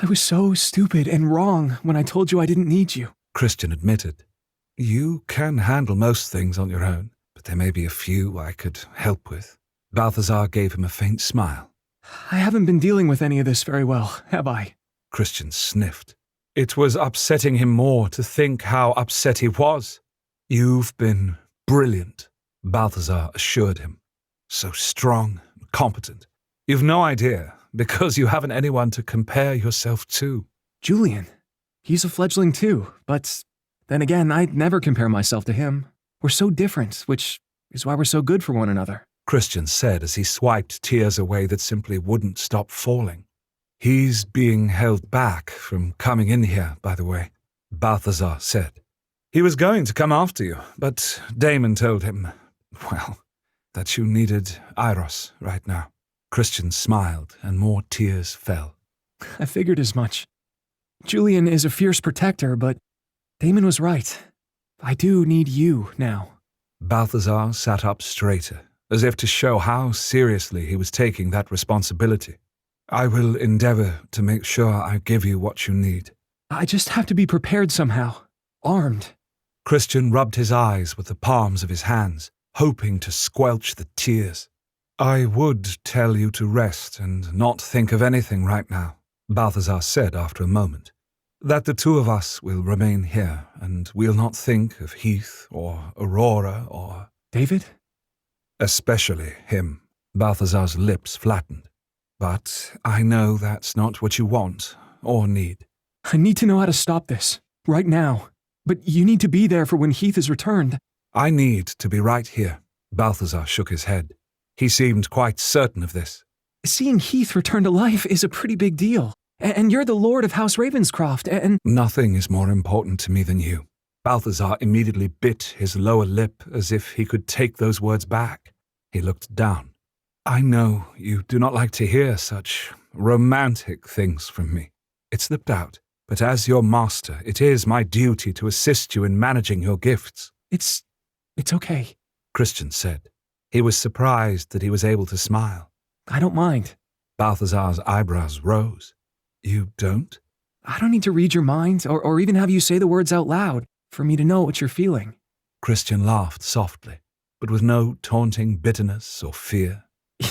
I was so stupid and wrong when I told you I didn't need you. Christian admitted. You can handle most things on your own, but there may be a few I could help with. Balthazar gave him a faint smile. I haven't been dealing with any of this very well, have I? Christian sniffed. It was upsetting him more to think how upset he was. You've been brilliant, Balthazar assured him. So strong and competent. You've no idea, because you haven't anyone to compare yourself to. Julian. He's a fledgling too, but then again, I'd never compare myself to him. We're so different, which is why we're so good for one another. Christian said as he swiped tears away that simply wouldn't stop falling. He's being held back from coming in here, by the way, Balthazar said. He was going to come after you, but Damon told him, well, that you needed Iros right now. Christian smiled and more tears fell. I figured as much. Julian is a fierce protector, but Damon was right. I do need you now. Balthazar sat up straighter, as if to show how seriously he was taking that responsibility. I will endeavor to make sure I give you what you need. I just have to be prepared somehow. Armed. Christian rubbed his eyes with the palms of his hands, hoping to squelch the tears. I would tell you to rest and not think of anything right now, Balthazar said after a moment. That the two of us will remain here, and we'll not think of Heath or Aurora or... David? Especially him. Balthazar's lips flattened. But I know that's not what you want or need. I need to know how to stop this, right now. But you need to be there for when Heath is returned. I need to be right here. Balthazar shook his head. He seemed quite certain of this. Seeing Heath return to life is a pretty big deal. And you're the Lord of House Ravenscroft, and... Nothing is more important to me than you. Balthazar immediately bit his lower lip as if he could take those words back. He looked down. I know you do not like to hear such romantic things from me. It slipped out, but as your master, it is my duty to assist you in managing your gifts. It's okay, Christian said. He was surprised that he was able to smile. I don't mind. Balthazar's eyebrows rose. You don't? I don't need to read your mind or even have you say the words out loud for me to know what you're feeling. Christian laughed softly, but with no taunting bitterness or fear.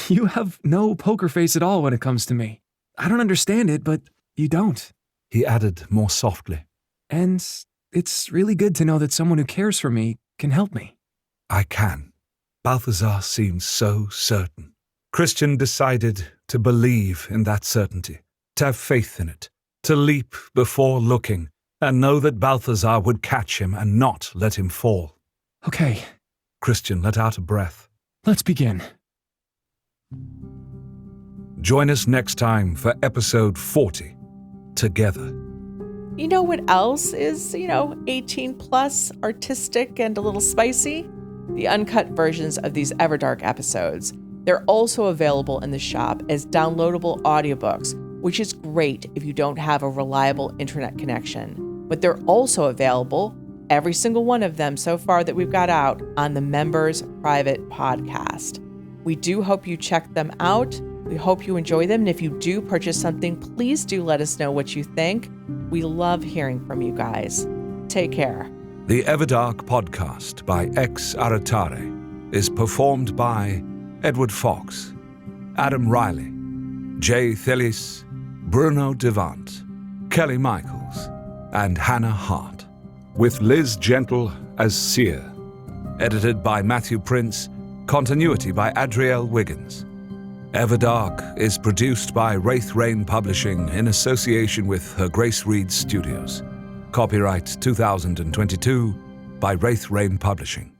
You have no poker face at all when it comes to me. I don't understand it, but you don't. He added more softly. And it's really good to know that someone who cares for me can help me. I can. Balthazar seemed so certain. Christian decided to believe in that certainty, to have faith in it, to leap before looking, and know that Balthazar would catch him and not let him fall. Okay. Christian let out a breath. Let's begin. Join us next time for episode 40, Together. You know what else is, 18 plus, artistic, and a little spicy? The uncut versions of these Everdark episodes. They're also available in the shop as downloadable audiobooks, which is great if you don't have a reliable internet connection. But they're also available, every single one of them so far that we've got out, on the Members Private Podcast. We do hope you check them out. We hope you enjoy them. And if you do purchase something, please do let us know what you think. We love hearing from you guys. Take care. The Everdark Podcast by Ex Aratare is performed by Edward Fox, Adam Riley, Jay Thelis, Bruno Devant, Kelly Michaels, and Hannah Hart, with Liz Gentle as Seer. Edited by Matthew Prince, continuity by Adrielle Wiggins. Everdark is produced by Wraith Rain Publishing in association with Her Grace Reed Studios. Copyright 2022 by Wraith Rain Publishing.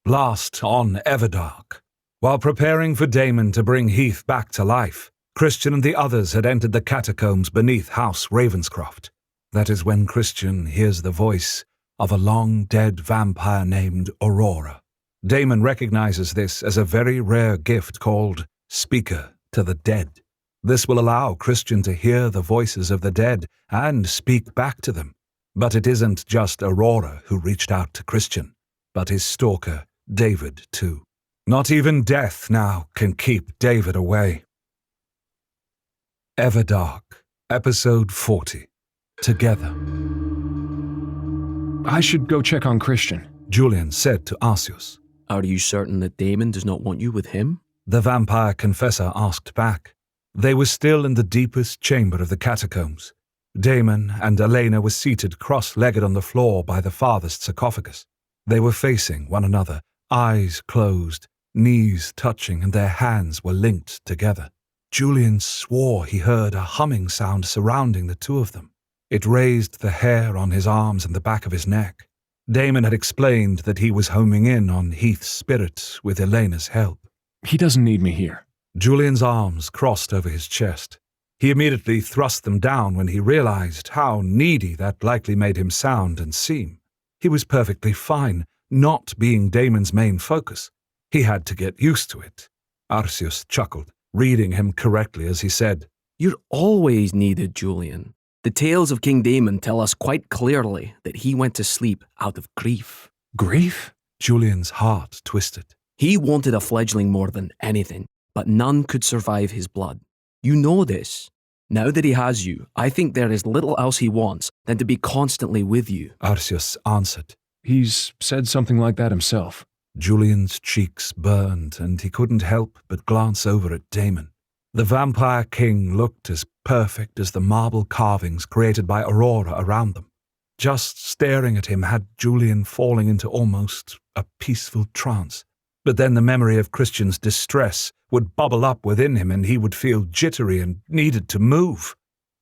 Last on Everdark. While preparing for Damon to bring Heath back to life, Christian and the others had entered the catacombs beneath House Ravenscroft. That is when Christian hears the voice of a long-dead vampire named Aurora. Damon recognizes this as a very rare gift called Speaker to the Dead. This will allow Christian to hear the voices of the dead and speak back to them. But it isn't just Aurora who reached out to Christian, but his stalker, David too. Not even death now can keep David away. Everdark, Episode 40. Together. I should go check on Christian. Julian said to Arceus. Are you certain that Damon does not want you with him? The vampire confessor asked back. They were still in the deepest chamber of the catacombs. Damon and Elena were seated cross-legged on the floor by the farthest sarcophagus. They were facing one another, eyes closed, knees touching, and their hands were linked together. Julian swore he heard a humming sound surrounding the two of them. It raised the hair on his arms and the back of his neck. Damon had explained that he was homing in on Heath's spirit with Elena's help. He doesn't need me here. Julian's arms crossed over his chest. He immediately thrust them down when he realized how needy that likely made him sound and seem. He was perfectly fine, not being Damon's main focus. He had to get used to it. Arceus chuckled, reading him correctly as he said, You're always needed, Julian. The tales of King Damon tell us quite clearly that he went to sleep out of grief. Grief? Julian's heart twisted. He wanted a fledgling more than anything, but none could survive his blood. You know this. Now that he has you, I think there is little else he wants than to be constantly with you. Arceus answered. He's said something like that himself. Julian's cheeks burned, and he couldn't help but glance over at Damon. The vampire king looked as perfect as the marble carvings created by Aurora around them. Just staring at him had Julian falling into almost a peaceful trance. But then the memory of Christian's distress would bubble up within him, and he would feel jittery and needed to move.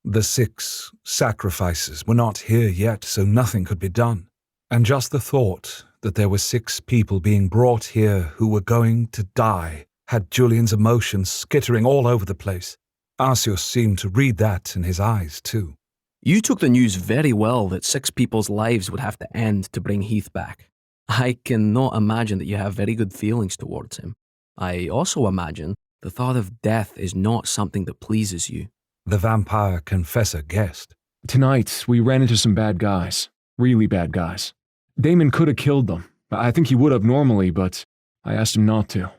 The 6 sacrifices were not here yet, so nothing could be done. And just the thought that there were 6 people being brought here who were going to die had Julian's emotions skittering all over the place. Arceus seemed to read that in his eyes too. You took the news very well that 6 people's lives would have to end to bring Heath back. I cannot imagine that you have very good feelings towards him. I also imagine the thought of death is not something that pleases you. The vampire confessor guessed. Tonight, we ran into some bad guys. Really bad guys. Damon could have killed them. I think he would have normally, but I asked him not to.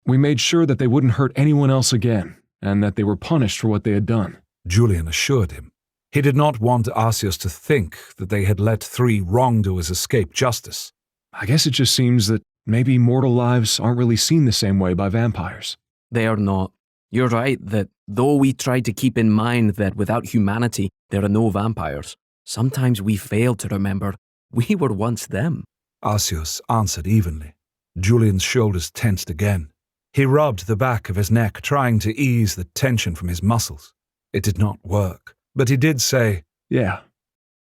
We made sure that they wouldn't hurt anyone else again, and that they were punished for what they had done. Julian assured him. He did not want Arceus to think that they had let 3 wrongdoers escape justice. I guess it just seems that maybe mortal lives aren't really seen the same way by vampires. They are not. You're right that though we try to keep in mind that without humanity there are no vampires, sometimes we fail to remember we were once them. Arceus answered evenly. Julian's shoulders tensed again. He rubbed the back of his neck, trying to ease the tension from his muscles. It did not work, but he did say, Yeah.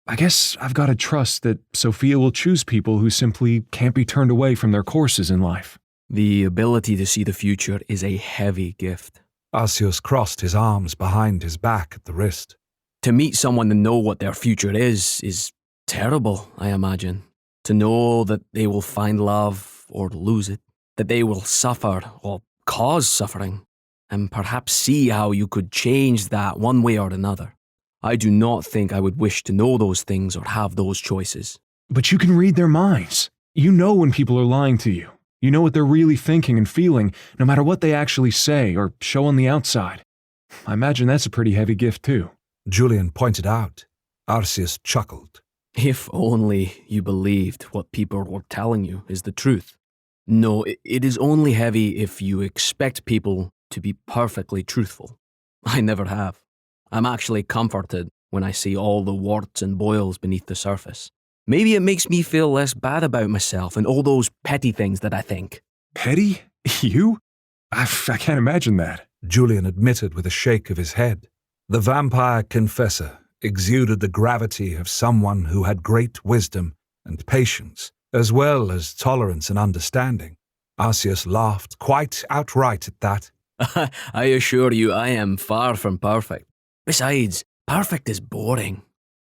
I guess I've got to trust that Sophia will choose people who simply can't be turned away from their courses in life. The ability to see the future is a heavy gift. Arceus crossed his arms behind his back at the wrist. To meet someone and know what their future is terrible, I imagine. To know that they will find love or lose it, that they will suffer or cause suffering, and perhaps see how you could change that one way or another. I do not think I would wish to know those things or have those choices. But you can read their minds. You know when people are lying to you. You know what they're really thinking and feeling, no matter what they actually say or show on the outside. I imagine that's a pretty heavy gift too. Julian pointed out. Arceus chuckled. If only you believed what people were telling you is the truth. No, it is only heavy if you expect people to be perfectly truthful. I never have. I'm actually comforted when I see all the warts and boils beneath the surface. Maybe it makes me feel less bad about myself and all those petty things that I think. Petty? You? I can't imagine that. Julian admitted with a shake of his head. The vampire confessor exuded the gravity of someone who had great wisdom and patience, as well as tolerance and understanding. Arceus laughed quite outright at that. I assure you I am far from perfect. Besides, perfect is boring.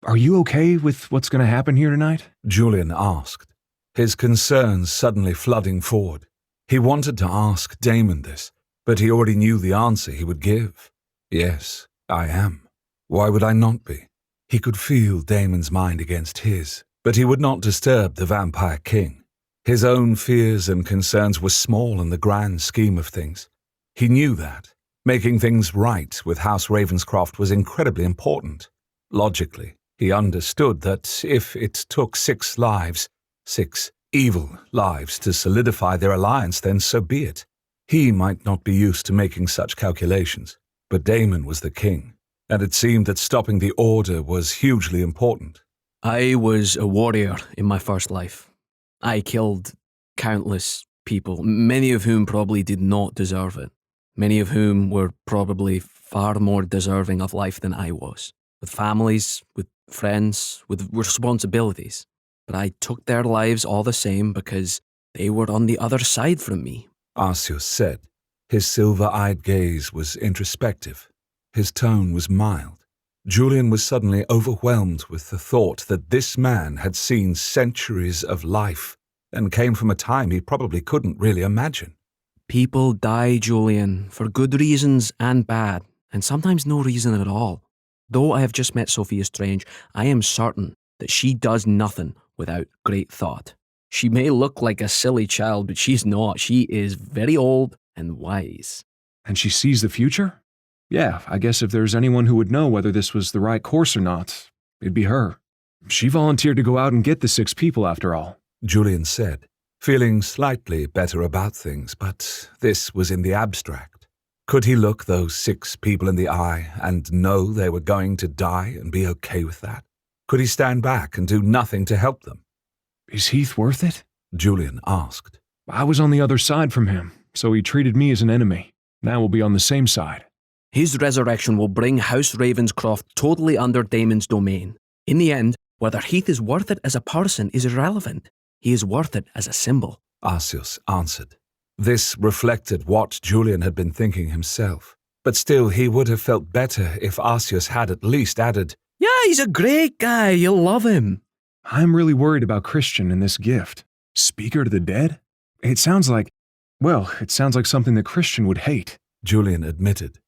Are you okay with what's going to happen here tonight? Julian asked, his concerns suddenly flooding forward. He wanted to ask Damon this, but he already knew the answer he would give. Yes, I am. Why would I not be? He could feel Damon's mind against his, but he would not disturb the vampire king. His own fears and concerns were small in the grand scheme of things. He knew that. Making things right with House Ravenscroft was incredibly important. Logically, he understood that if it took 6 lives, 6 evil lives, to solidify their alliance, then so be it. He might not be used to making such calculations, but Daemon was the king, and it seemed that stopping the Order was hugely important. I was a warrior in my first life. I killed countless people, many of whom probably did not deserve it. Many of whom were probably far more deserving of life than I was. With families, with friends, with responsibilities. But I took their lives all the same because they were on the other side from me. Arceus said. His silver-eyed gaze was introspective. His tone was mild. Julian was suddenly overwhelmed with the thought that this man had seen centuries of life and came from a time he probably couldn't really imagine. People die, Julian, for good reasons and bad, and sometimes no reason at all. Though I have just met Sophia Strange, I am certain that she does nothing without great thought. She may look like a silly child, but she's not. She is very old and wise. And she sees the future? Yeah, I guess if there's anyone who would know whether this was the right course or not, it'd be her. She volunteered to go out and get the 6 people after all. Julian said, feeling slightly better about things, but this was in the abstract. Could he look those 6 people in the eye and know they were going to die and be okay with that? Could he stand back and do nothing to help them? Is Heath worth it? Julian asked. I was on the other side from him, so he treated me as an enemy. Now we'll be on the same side. His resurrection will bring House Ravenscroft totally under Daemon's domain. In the end, whether Heath is worth it as a person is irrelevant. He is worth it as a symbol. Arceus answered. This reflected what Julian had been thinking himself. But still, he would have felt better if Arceus had at least added, Yeah, he's a great guy. You'll love him. I'm really worried about Christian and this gift. Speaker to the dead? It sounds like something that Christian would hate. Julian admitted.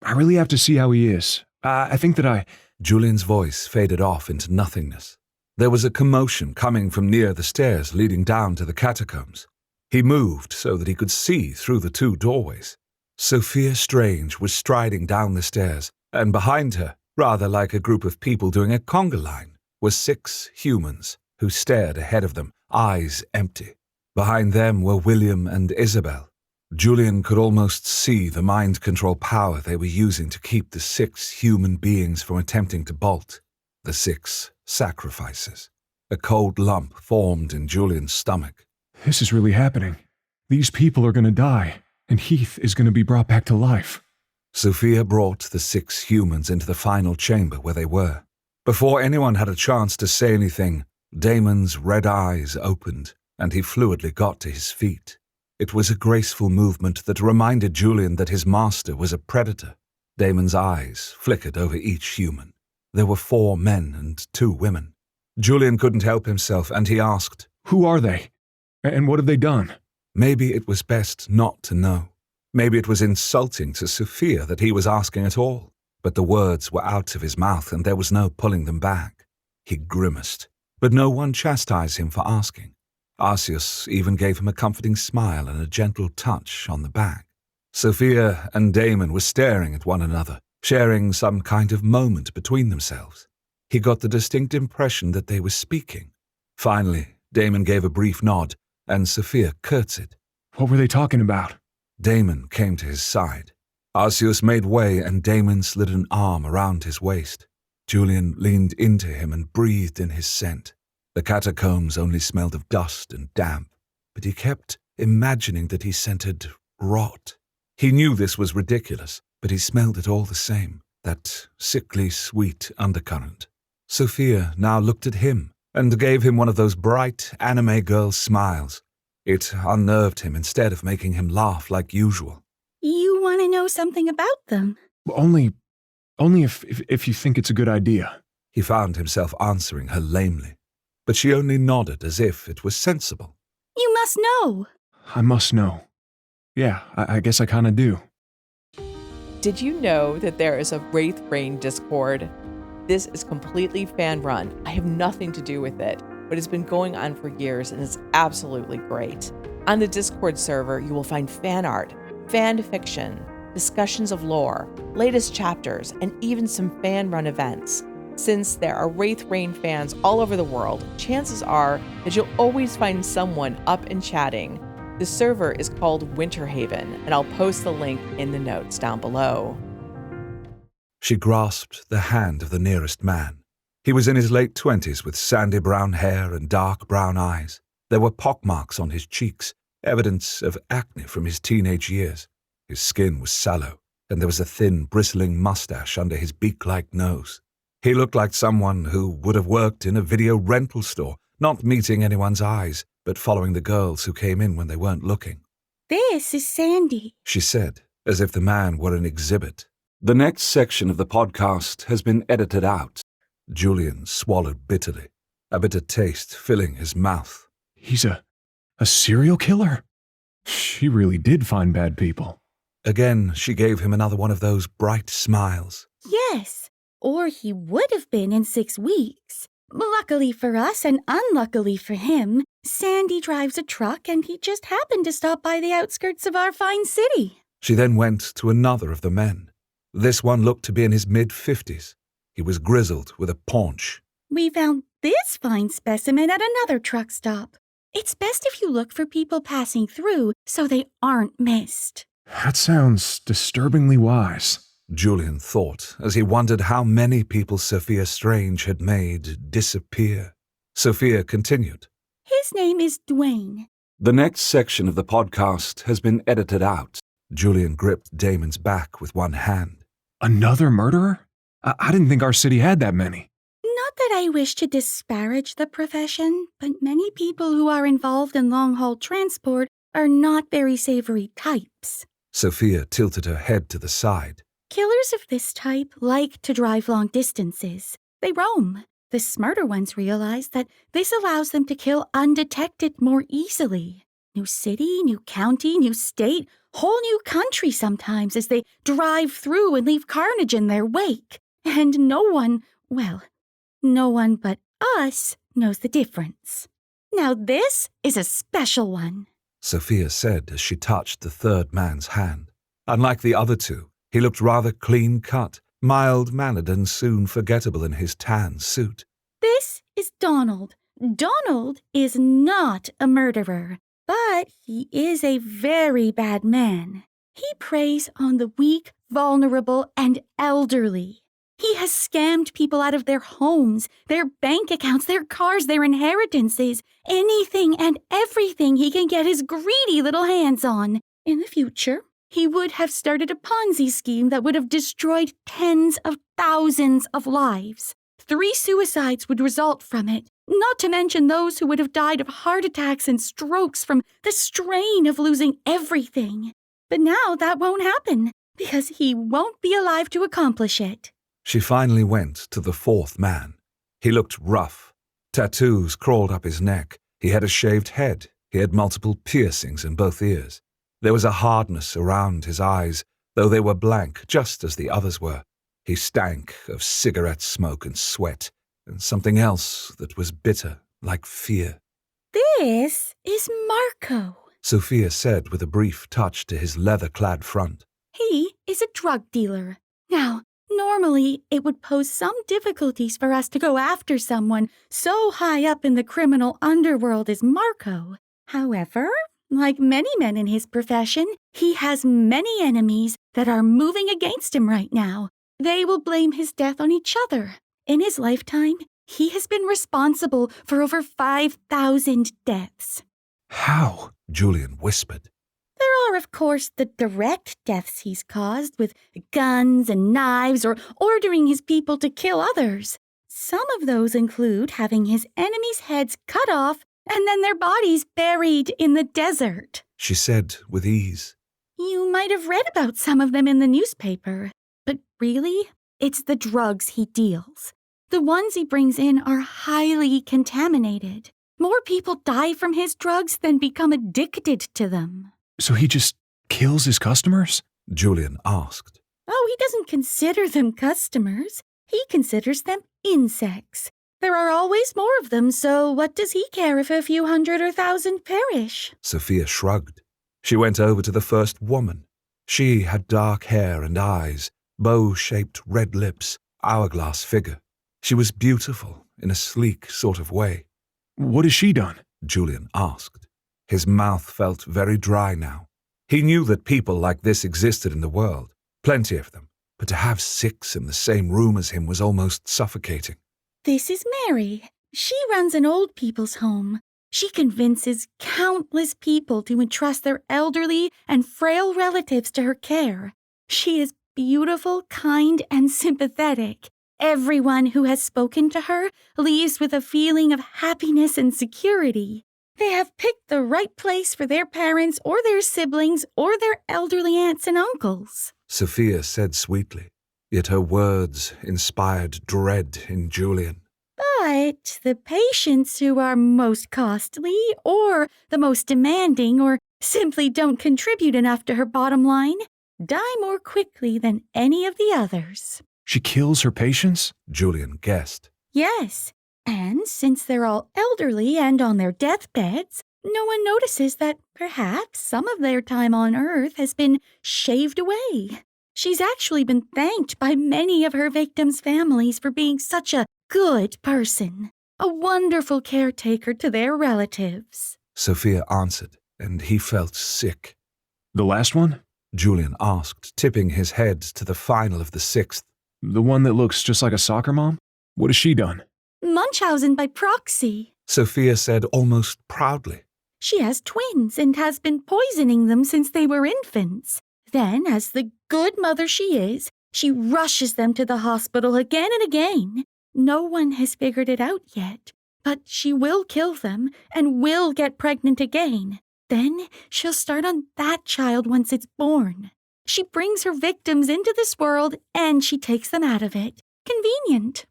I really have to see how he is. I think that Julian's voice faded off into nothingness. There was a commotion coming from near the stairs leading down to the catacombs. He moved so that he could see through the 2 doorways. Sophia Strange was striding down the stairs, and behind her, rather like a group of people doing a conga line, were 6 humans who stared ahead of them, eyes empty. Behind them were William and Isabel. Julian could almost see the mind control power they were using to keep the 6 human beings from attempting to bolt. The 6 sacrifices. A cold lump formed in Julian's stomach. This is really happening. These people are going to die, and Heath is going to be brought back to life. Sophia brought the 6 humans into the final chamber where they were. Before anyone had a chance to say anything, Daemon's red eyes opened, and he fluidly got to his feet. It was a graceful movement that reminded Julian that his master was a predator. Daemon's eyes flickered over each human. There were 4 men and 2 women. Julian couldn't help himself, and he asked, Who are they? And what have they done? Maybe it was best not to know. Maybe it was insulting to Sophia that he was asking at all. But the words were out of his mouth, and there was no pulling them back. He grimaced, but no one chastised him for asking. Arceus even gave him a comforting smile and a gentle touch on the back. Sophia and Daemon were staring at one another, sharing some kind of moment between themselves. He got the distinct impression that they were speaking. Finally, Daemon gave a brief nod, and Sophia curtsied. What were they talking about? Daemon came to his side. Arceus made way, and Daemon slid an arm around his waist. Julian leaned into him and breathed in his scent. The catacombs only smelled of dust and damp, but he kept imagining that he scented rot. He knew this was ridiculous, but he smelled it all the same, that sickly sweet undercurrent. Sophia now looked at him and gave him one of those bright anime girl smiles. It unnerved him instead of making him laugh like usual. You want to know something about them? Only if you think it's a good idea. He found himself answering her lamely, but she only nodded as if it was sensible. You must know. I must know. Yeah, I guess I kinda do. Did you know that there is a Wraithbrain Discord? This is completely fan-run. I have nothing to do with it, but but it's been going on for years and is absolutely great. On the Discord server, you will find fan art, fan fiction, discussions of lore, latest chapters, and even some fan-run events. Since there are Wraith Rain fans all over the world, chances are that you'll always find someone up and chatting. The server is called Winterhaven, and I'll post the link in the notes down below. She grasped the hand of the nearest man. He was in his late 20s with sandy brown hair and dark brown eyes. There were pockmarks on his cheeks, evidence of acne from his teenage years. His skin was sallow, and there was a thin, bristling mustache under his beak-like nose. He looked like someone who would have worked in a video rental store, not meeting anyone's eyes, but following the girls who came in when they weren't looking. This is Sandy, She said, as if the man were an exhibit. The next section of the podcast has been edited out. Julian swallowed bitterly, a bitter taste filling his mouth. He's a serial killer? She really did find bad people. Again, she gave him another one of those bright smiles. Yes, or he would have been in 6 weeks. Luckily for us and unluckily for him, Sandy drives a truck and he just happened to stop by the outskirts of our fine city. She then went to another of the men. This one looked to be in his mid-50s. He was grizzled with a paunch. We found this fine specimen at another truck stop. It's best if you look for people passing through so they aren't missed. That sounds disturbingly wise. Julian thought as he wondered how many people Sophia Strange had made disappear. Sophia continued. His name is Dwayne. The next section of the podcast has been edited out. Julian gripped Damon's back with one hand. Another murderer? I didn't think our city had that many. Not that I wish to disparage the profession, but many people who are involved in long-haul transport are not very savory types. Sophia tilted her head to the side. Killers of this type like to drive long distances. They roam. The smarter ones realize that this allows them to kill undetected more easily. New city, new county, new state, whole new country sometimes as they drive through and leave carnage in their wake. And no one but us knows the difference. Now this is a special one, Sophia said as she touched the third man's hand. Unlike the other two, he looked rather clean-cut, mild-mannered and soon forgettable in his tan suit. This is Donald. Donald is not a murderer, but he is a very bad man. He preys on the weak, vulnerable, and elderly. He has scammed people out of their homes, their bank accounts, their cars, their inheritances, anything and everything he can get his greedy little hands on. In the future, he would have started a Ponzi scheme that would have destroyed tens of thousands of lives. 3 suicides would result from it, not to mention those who would have died of heart attacks and strokes from the strain of losing everything. But now that won't happen, because he won't be alive to accomplish it. She finally went to the fourth man. He looked rough. Tattoos crawled up his neck. He had a shaved head. He had multiple piercings in both ears. There was a hardness around his eyes, though they were blank, just as the others were. He stank of cigarette smoke and sweat, and something else that was bitter, like fear. This is Marco. Sophia said with a brief touch to his leather-clad front. He is a drug dealer. Now, normally it would pose some difficulties for us to go after someone so high up in the criminal underworld as Marco. However, like many men in his profession, he has many enemies that are moving against him right now. They will blame his death on each other. In his lifetime, he has been responsible for over 5,000 deaths. How? Julian whispered. There are, of course, the direct deaths he's caused with guns and knives or ordering his people to kill others. Some of those include having his enemies' heads cut off and then their bodies buried in the desert. She said with ease. You might have read about some of them in the newspaper. But really, it's the drugs he deals. The ones he brings in are highly contaminated. More people die from his drugs than become addicted to them. So he just kills his customers? Julian asked. Oh, he doesn't consider them customers. He considers them insects. There are always more of them, so what does he care if a few hundred or thousand perish? Sophia shrugged. She went over to the first woman. She had dark hair and eyes, bow-shaped red lips, hourglass figure. She was beautiful in a sleek sort of way. What has she done? Julian asked. His mouth felt very dry now. He knew that people like this existed in the world, plenty of them, but to have 6 in the same room as him was almost suffocating. This is Mary. She runs an old people's home. She convinces countless people to entrust their elderly and frail relatives to her care. She is beautiful, kind, and sympathetic. Everyone who has spoken to her leaves with a feeling of happiness and security. They have picked the right place for their parents or their siblings or their elderly aunts and uncles. Sophia said sweetly, yet her words inspired dread in Julian. But the patients who are most costly or the most demanding or simply don't contribute enough to her bottom line die more quickly than any of the others. She kills her patients? Julian guessed. Yes, and since they're all elderly and on their deathbeds, no one notices that perhaps some of their time on Earth has been shaved away. She's actually been thanked by many of her victims' families for being such a good person, a wonderful caretaker to their relatives. Sophia answered, and he felt sick. The last one? Julian asked, tipping his head to the final of the 6th. The one that looks just like a soccer mom? What has she done? Munchausen by proxy. Sophia said almost proudly. She has twins and has been poisoning them since they were infants. Then, as the good mother she is, she rushes them to the hospital again and again. No one has figured it out yet, but she will kill them and will get pregnant again. Then she'll start on that child once it's born. She brings her victims into this world and she takes them out of it. Convenient.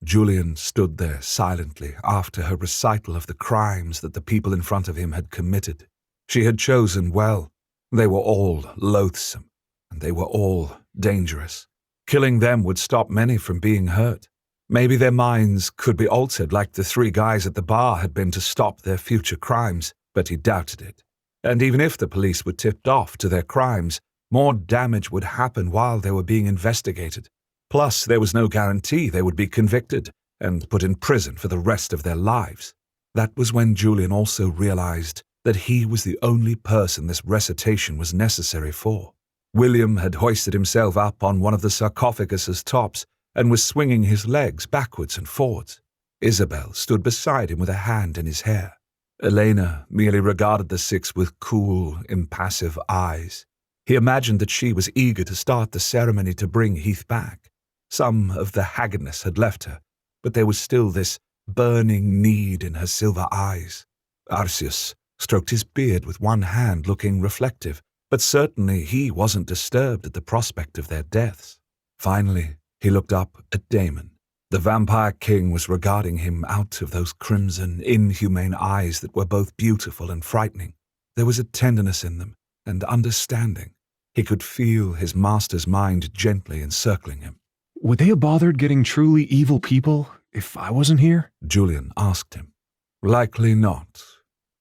Julian stood there silently after her recital of the crimes that the people in front of him had committed. She had chosen well. They were all loathsome, and they were all dangerous. Killing them would stop many from being hurt. Maybe their minds could be altered like the 3 guys at the bar had been to stop their future crimes, but he doubted it. And even if the police were tipped off to their crimes, more damage would happen while they were being investigated. Plus, there was no guarantee they would be convicted and put in prison for the rest of their lives. That was when Julian also realized that he was the only person this recitation was necessary for. William had hoisted himself up on one of the sarcophagus's tops and was swinging his legs backwards and forwards. Isabel stood beside him with a hand in his hair. Elena merely regarded the 6 with cool, impassive eyes. He imagined that she was eager to start the ceremony to bring Heath back. Some of the haggardness had left her, but there was still this burning need in her silver eyes. Arceus stroked his beard with one hand, looking reflective, but certainly he wasn't disturbed at the prospect of their deaths. Finally, he looked up at Damon. The vampire king was regarding him out of those crimson, inhumane eyes that were both beautiful and frightening. There was a tenderness in them, and understanding. He could feel his master's mind gently encircling him. Would they have bothered getting truly evil people if I wasn't here? Julian asked him. Likely not.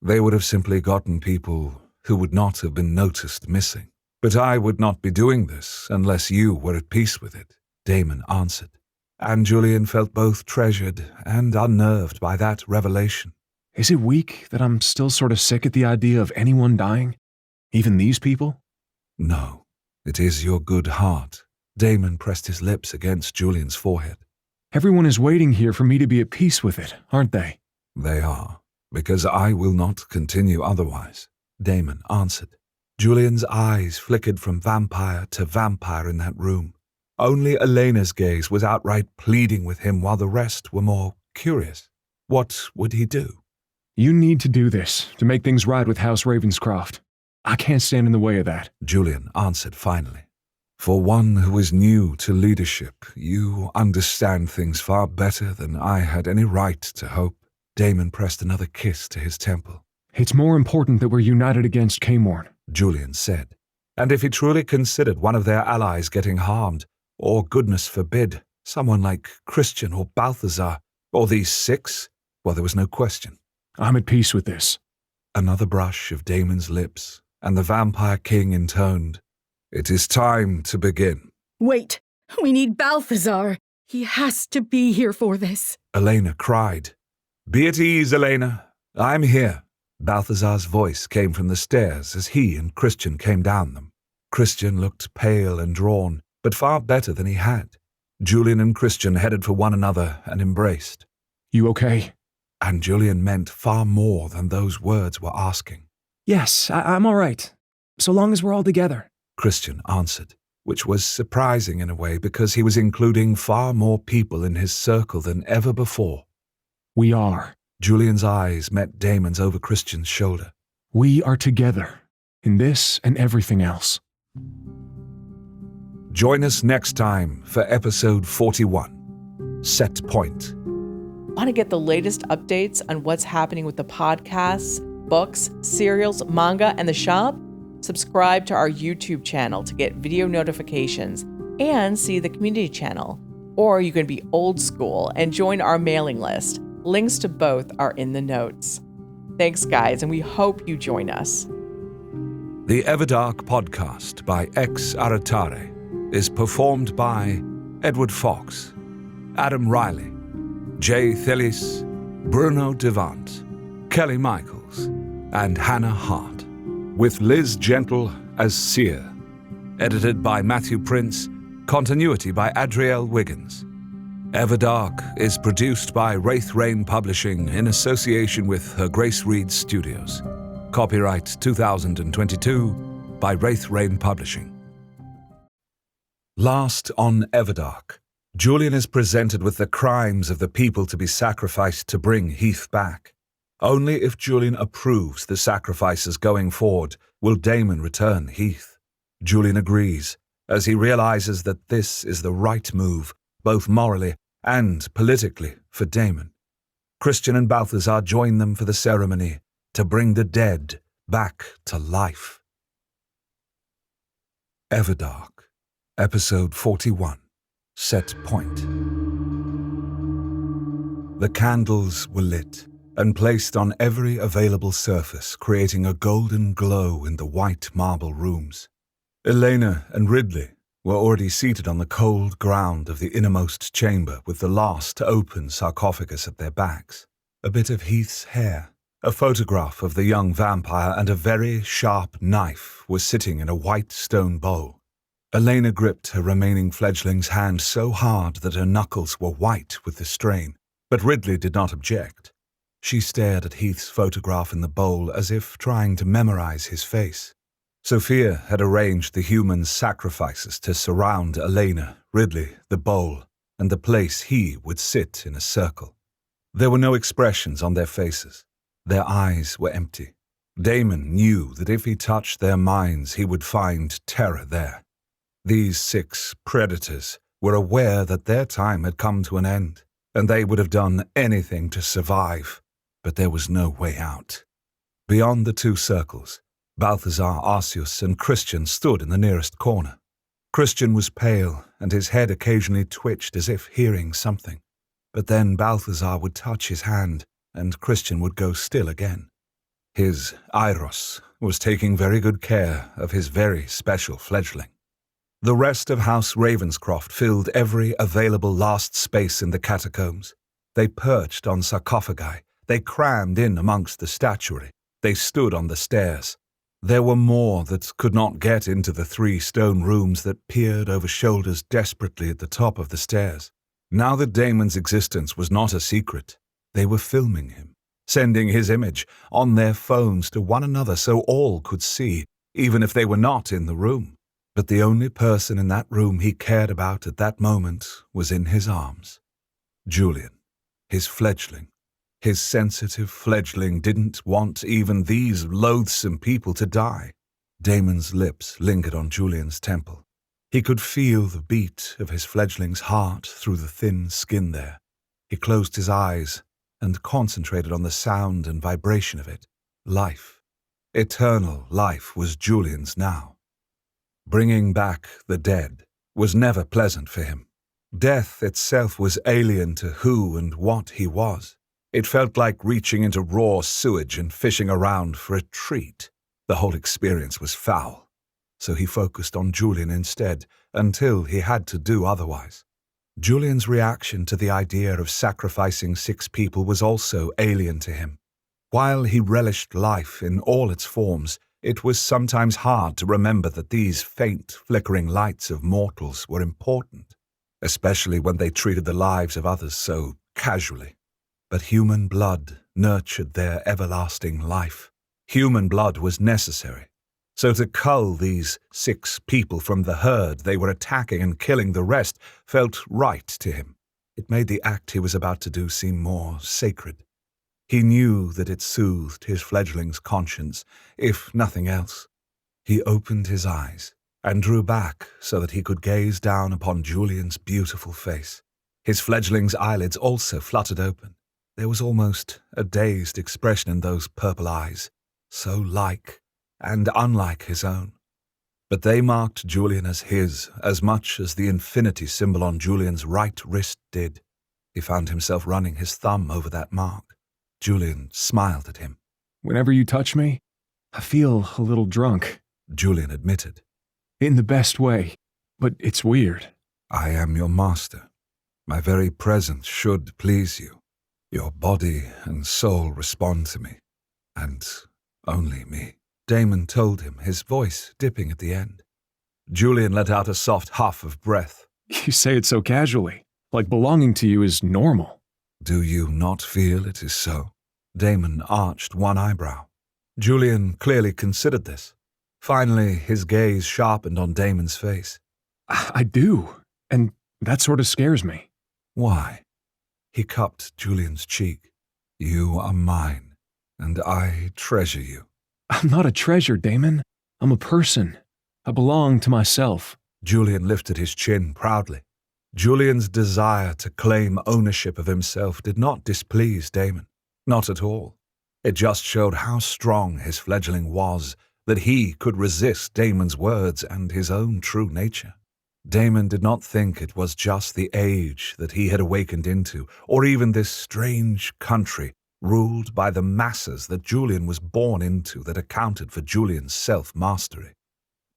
They would have simply gotten people who would not have been noticed missing. But I would not be doing this unless you were at peace with it, Damon answered. And Julian felt both treasured and unnerved by that revelation. Is it weak that I'm still sort of sick at the idea of anyone dying? Even these people? No, it is your good heart. Damon pressed his lips against Julian's forehead. Everyone is waiting here for me to be at peace with it, aren't they? They are, because I will not continue otherwise, Damon answered. Julian's eyes flickered from vampire to vampire in that room. Only Elena's gaze was outright pleading with him while the rest were more curious. What would he do? You need to do this to make things right with House Ravenscroft. I can't stand in the way of that, Julian answered finally. For one who is new to leadership, you understand things far better than I had any right to hope. Damon pressed another kiss to his temple. It's more important that we're united against Camorn, Julian said. And if he truly considered one of their allies getting harmed, or goodness forbid, someone like Christian or Balthazar, Or these 6? Well, there was no question. I'm at peace with this. Another brush of Damon's lips, and the Vampire King intoned, "It is time to begin." Wait, we need Balthazar. He has to be here for this. Elena cried. "Be at ease, Elena. I'm here." Balthazar's voice came from the stairs as he and Christian came down them. Christian looked pale and drawn, but far better than he had. Julian and Christian headed for one another and embraced. You okay? And Julian meant far more than those words were asking. Yes, I'm all right. So long as we're all together. Christian answered, which was surprising in a way because he was including far more people in his circle than ever before. We are. Julian's eyes met Damon's over Christian's shoulder. We are together, in this and everything else. Join us next time for episode 41, Set Point. Want to get the latest updates on what's happening with the podcasts, books, serials, manga, and the shop? Subscribe to our YouTube channel to get video notifications and see the community channel. Or you can be old school and join our mailing list. Links to both are in the notes. Thanks, guys, and we hope you join us. The Everdark podcast by Ex Aratare is performed by Edward Fox, Adam Riley, Jay Thelis, Bruno Devant, Kelly Michaels, and Hannah Hart, with Liz Gentle as Seer. Edited by Matthew Prince, continuity by Adrielle Wiggins. Everdark is produced by Wraith Rain Publishing in association with Her Grace Reed Studios. Copyright 2022 by Wraith Rain Publishing. Last on Everdark, Julian is presented with the crimes of the people to be sacrificed to bring Heath back. Only if Julian approves the sacrifices going forward will Damon return Heath. Julian agrees, as he realizes that this is the right move, both morally and politically, for Damon. Christian and Balthazar join them for the ceremony to bring the dead back to life. Everdark, Episode 41, Set Point. The candles were lit and placed on every available surface, creating a golden glow in the white marble rooms. Elena and Ridley were already seated on the cold ground of the innermost chamber with the last open sarcophagus at their backs. A bit of Heath's hair, a photograph of the young vampire, and a very sharp knife was sitting in a white stone bowl. Elena gripped her remaining fledgling's hand so hard that her knuckles were white with the strain, but Ridley did not object. She stared at Heath's photograph in the bowl as if trying to memorize his face. Sophia had arranged the human sacrifices to surround Elena, Ridley, the bowl, and the place he would sit in a circle. There were no expressions on their faces. Their eyes were empty. Damon knew that if he touched their minds, he would find terror there. These 6 predators were aware that their time had come to an end, and they would have done anything to survive, but there was no way out. Beyond the 2 circles, Balthazar, Arceus, and Christian stood in the nearest corner. Christian was pale, and his head occasionally twitched as if hearing something. But then Balthazar would touch his hand, and Christian would go still again. His Eiros was taking very good care of his very special fledgling. The rest of House Ravenscroft filled every available last space in the catacombs. They perched on sarcophagi. They crammed in amongst the statuary. They stood on the stairs. There were more that could not get into the 3 stone rooms that peered over shoulders desperately at the top of the stairs. Now that Damon's existence was not a secret, they were filming him, sending his image on their phones to one another so all could see, even if they were not in the room. But the only person in that room he cared about at that moment was in his arms. Julian, his fledgling. His sensitive fledgling didn't want even these loathsome people to die. Damon's lips lingered on Julian's temple. He could feel the beat of his fledgling's heart through the thin skin there. He closed his eyes and concentrated on the sound and vibration of it. Life, eternal life, was Julian's now. Bringing back the dead was never pleasant for him, Death itself was alien to who and what he was. It felt like reaching into raw sewage and fishing around for a treat. The whole experience was foul. So he focused on Julian instead, until he had to do otherwise. Julian's reaction to the idea of sacrificing 6 people was also alien to him. While he relished life in all its forms, it was sometimes hard to remember that these faint, flickering lights of mortals were important, especially when they treated the lives of others so casually. But human blood nurtured their everlasting life. Human blood was necessary. So to cull these 6 people from the herd they were attacking and killing the rest felt right to him. It made the act he was about to do seem more sacred. He knew that it soothed his fledgling's conscience, if nothing else. He opened his eyes and drew back so that he could gaze down upon Julian's beautiful face. His fledgling's eyelids also fluttered open. There was almost a dazed expression in those purple eyes, so like and unlike his own. But they marked Julian as his, as much as the infinity symbol on Julian's right wrist did. He found himself running his thumb over that mark. Julian smiled at him. Whenever you touch me, I feel a little drunk. Julian admitted. In the best way, but it's weird. I am your master. My very presence should please you. Your body and soul respond to me, and only me. Damon told him, his voice dipping at the end. Julian let out a soft huff of breath. You say it so casually, like belonging to you is normal. Do you not feel it is so? Damon arched one eyebrow. Julian clearly considered this. Finally, his gaze sharpened on Damon's face. I do, and that sort of scares me. Why? He cupped Julian's cheek. You are mine, and I treasure you. I'm not a treasure, Damon. I'm a person. I belong to myself. Julian lifted his chin proudly. Julian's desire to claim ownership of himself did not displease Damon. Not at all. It just showed how strong his fledgling was, that he could resist Damon's words and his own true nature. Damon did not think it was just the age that he had awakened into, or even this strange country ruled by the masses that Julian was born into that accounted for Julian's self-mastery.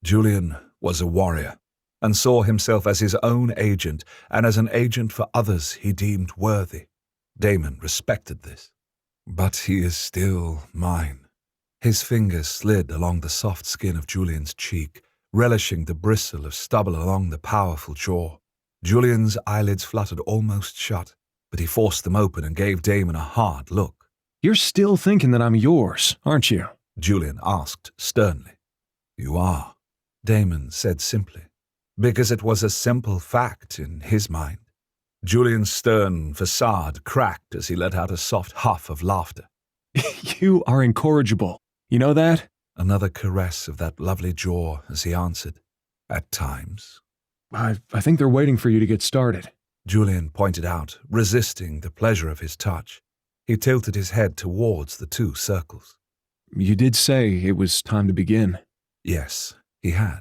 Julian was a warrior, and saw himself as his own agent, and as an agent for others he deemed worthy. Damon respected this. But he is still mine. His fingers slid along the soft skin of Julian's cheek, relishing the bristle of stubble along the powerful jaw. Julian's eyelids fluttered almost shut, but he forced them open and gave Damon a hard look. You're still thinking that I'm yours, aren't you? Julian asked sternly. You are, Damon said simply, because it was a simple fact in his mind. Julian's stern facade cracked as he let out a soft huff of laughter. You are incorrigible. You know that? Another caress of that lovely jaw as he answered. At times. I think they're waiting for you to get started. Julian pointed out, resisting the pleasure of his touch. He tilted his head towards the 2 circles. You did say it was time to begin. Yes, he had.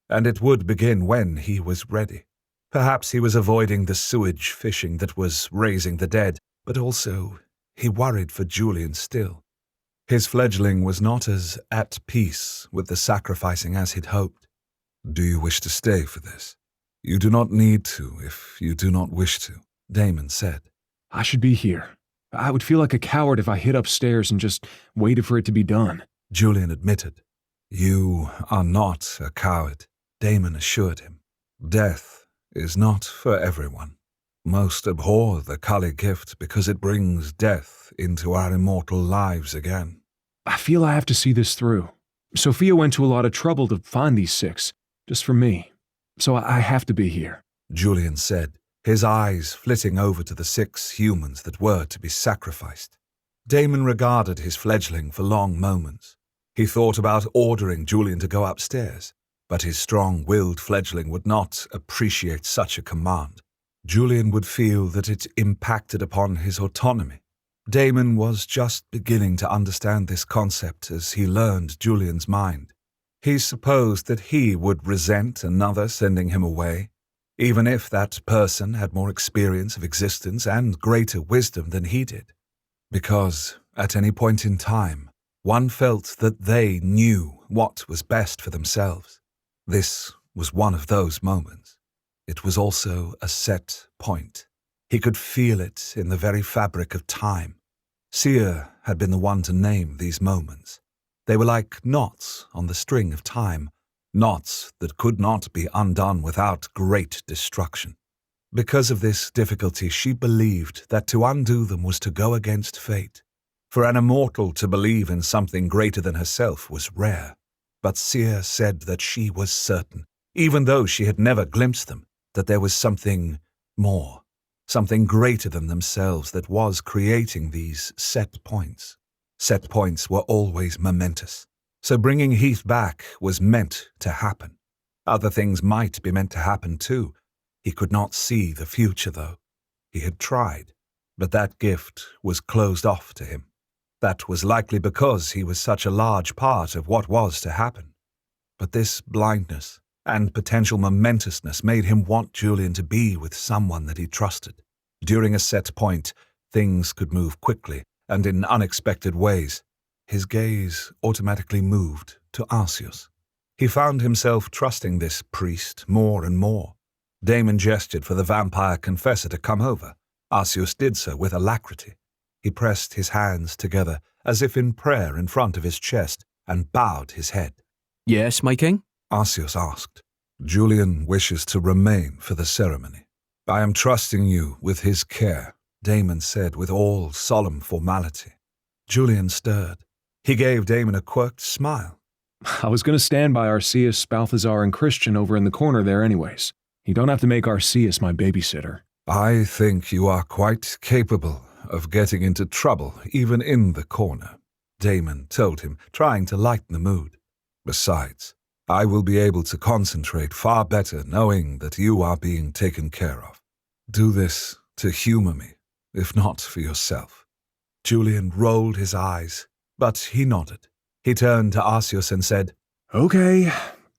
And it would begin when he was ready. Perhaps he was avoiding the sewage fishing that was raising the dead, but also he worried for Julian still. His fledgling was not as at peace with the sacrificing as he'd hoped. Do you wish to stay for this? You do not need to if you do not wish to, Damon said. I should be here. I would feel like a coward if I hid upstairs and just waited for it to be done. Julian admitted. You are not a coward, Damon assured him. Death is not for everyone. Most abhor the Kali gift because it brings death into our immortal lives again. I feel I have to see this through. Sophia went to a lot of trouble to find these 6, just for me. So I have to be here. Julian said, his eyes flitting over to the 6 humans that were to be sacrificed. Damon regarded his fledgling for long moments. He thought about ordering Julian to go upstairs, but his strong-willed fledgling would not appreciate such a command. Julian would feel that it impacted upon his autonomy. Damon was just beginning to understand this concept as he learned Julian's mind. He supposed that he would resent another sending him away. even if that person had more experience of existence and greater wisdom than he did. Because, at any point in time, one felt that they knew what was best for themselves. This was one of those moments. It was also a set point. He could feel it in the very fabric of time. Seer had been the one to name these moments. They were like knots on the string of time, knots that could not be undone without great destruction. Because of this difficulty, she believed that to undo them was to go against fate. For an immortal to believe in something greater than herself was rare. But Seer said that she was certain, even though she had never glimpsed them, that there was something more, something greater than themselves that was creating these set points. Set points were always momentous. So bringing Heath back was meant to happen. Other things might be meant to happen too. He could not see the future, though. He had tried, but that gift was closed off to him. That was likely because he was such a large part of what was to happen. But this blindness and potential momentousness made him want Julian to be with someone that he trusted. During a set point, things could move quickly and in unexpected ways. His gaze automatically moved to Arceus. He found himself trusting this priest more and more. Damon gestured for the vampire confessor to come over. Arceus did so with alacrity. He pressed his hands together as if in prayer in front of his chest and bowed his head. Yes, my king? Arceus asked. Julian wishes to remain for the ceremony. I am trusting you with his care, Damon said with all solemn formality. Julian stirred. He gave Damon a quirked smile. I was going to stand by Arceus, Balthazar, and Christian over in the corner there anyways. You don't have to make Arceus my babysitter. I think you are quite capable of getting into trouble even in the corner, Damon told him, trying to lighten the mood. Besides, I will be able to concentrate far better knowing that you are being taken care of. Do this to humor me, if not for yourself. Julian rolled his eyes, but he nodded. He turned to Arceus and said, Okay,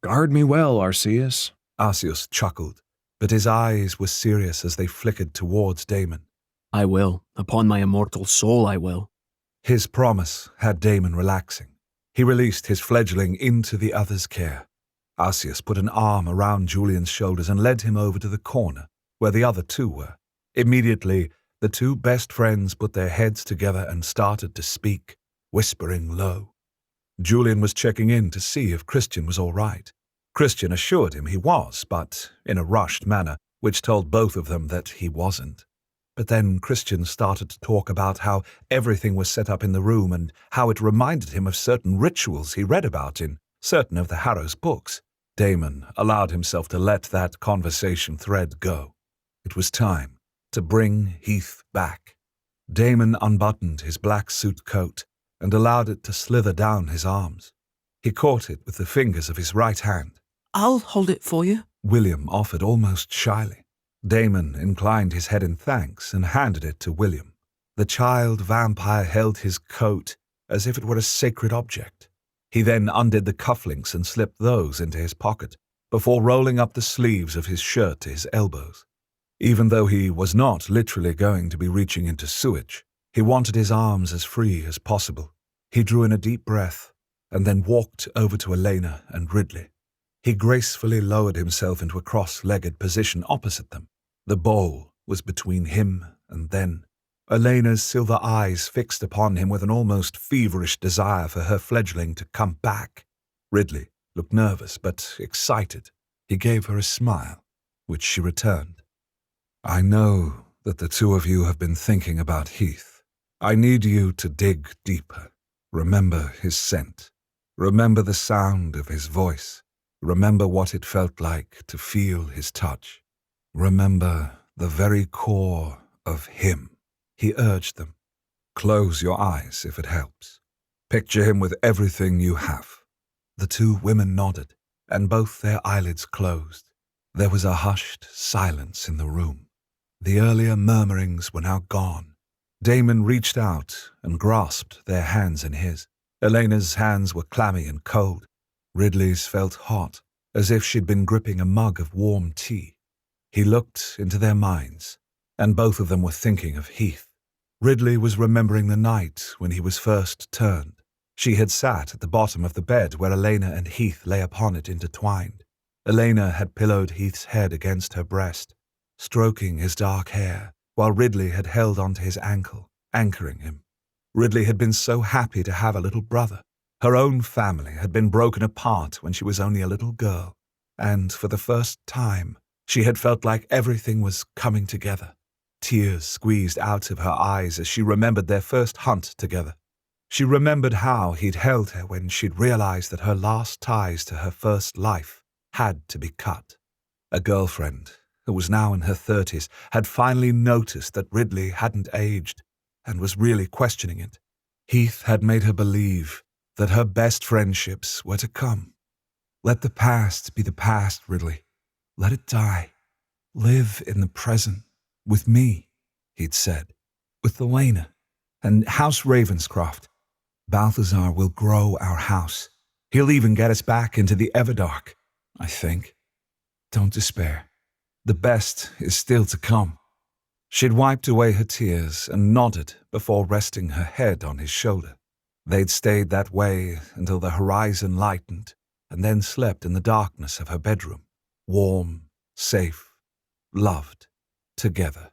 guard me well, Arceus. Arceus chuckled, but his eyes were serious as they flickered towards Damon. I will. Upon my immortal soul, I will. His promise had Damon relaxing. He released his fledgling into the other's care. Arceus put an arm around Julian's shoulders and led him over to the corner, where the other two were. Immediately, the two best friends put their heads together and started to speak, whispering low. Julian was checking in to see if Christian was all right. Christian assured him he was, but in a rushed manner, which told both of them that he wasn't. But then Christian started to talk about how everything was set up in the room and how it reminded him of certain rituals he read about in certain of the Harrow's books. Damon allowed himself to let that conversation thread go. It was time to bring Heath back. Damon unbuttoned his black suit coat and allowed it to slither down his arms. He caught it with the fingers of his right hand. I'll hold it for you. William offered almost shyly. Damon inclined his head in thanks and handed it to William. The child vampire held his coat as if it were a sacred object. He then undid the cufflinks and slipped those into his pocket, before rolling up the sleeves of his shirt to his elbows. Even though he was not literally going to be reaching into sewage, he wanted his arms as free as possible. He drew in a deep breath and then walked over to Elena and Ridley. He gracefully lowered himself into a cross-legged position opposite them. The bowl was between him and them. Elena's silver eyes fixed upon him with an almost feverish desire for her fledgling to come back. Ridley looked nervous but excited. He gave her a smile, which she returned. I know that the two of you have been thinking about Heath. I need you to dig deeper. Remember his scent. Remember the sound of his voice. Remember what it felt like to feel his touch. Remember the very core of him. He urged them. Close your eyes if it helps. Picture him with everything you have. The two women nodded, and both their eyelids closed. There was a hushed silence in the room. The earlier murmurings were now gone. Damon reached out and grasped their hands in his. Elena's hands were clammy and cold. Ridley's felt hot, as if she'd been gripping a mug of warm tea. He looked into their minds, and both of them were thinking of Heath. Ridley was remembering the night when he was first turned. She had sat at the bottom of the bed where Elena and Heath lay upon it intertwined. Elena had pillowed Heath's head against her breast, stroking his dark hair, while Ridley had held onto his ankle, anchoring him. Ridley had been so happy to have a little brother. Her own family had been broken apart when she was only a little girl, and for the first time, she had felt like everything was coming together. Tears squeezed out of her eyes as she remembered their first hunt together. She remembered how he'd held her when she'd realized that her last ties to her first life had to be cut. A girlfriend, who was now in her 30s, had finally noticed that Ridley hadn't aged and was really questioning it. Heath had made her believe that her best friendships were to come. Let the past be the past, Ridley. Let it die. Live in the present with me, he'd said, with Elena and House Ravenscroft. Balthazar will grow our house. He'll even get us back into the Everdark, I think. Don't despair. The best is still to come. She'd wiped away her tears and nodded before resting her head on his shoulder. They'd stayed that way until the horizon lightened, and then slept in the darkness of her bedroom, warm, safe, loved, together.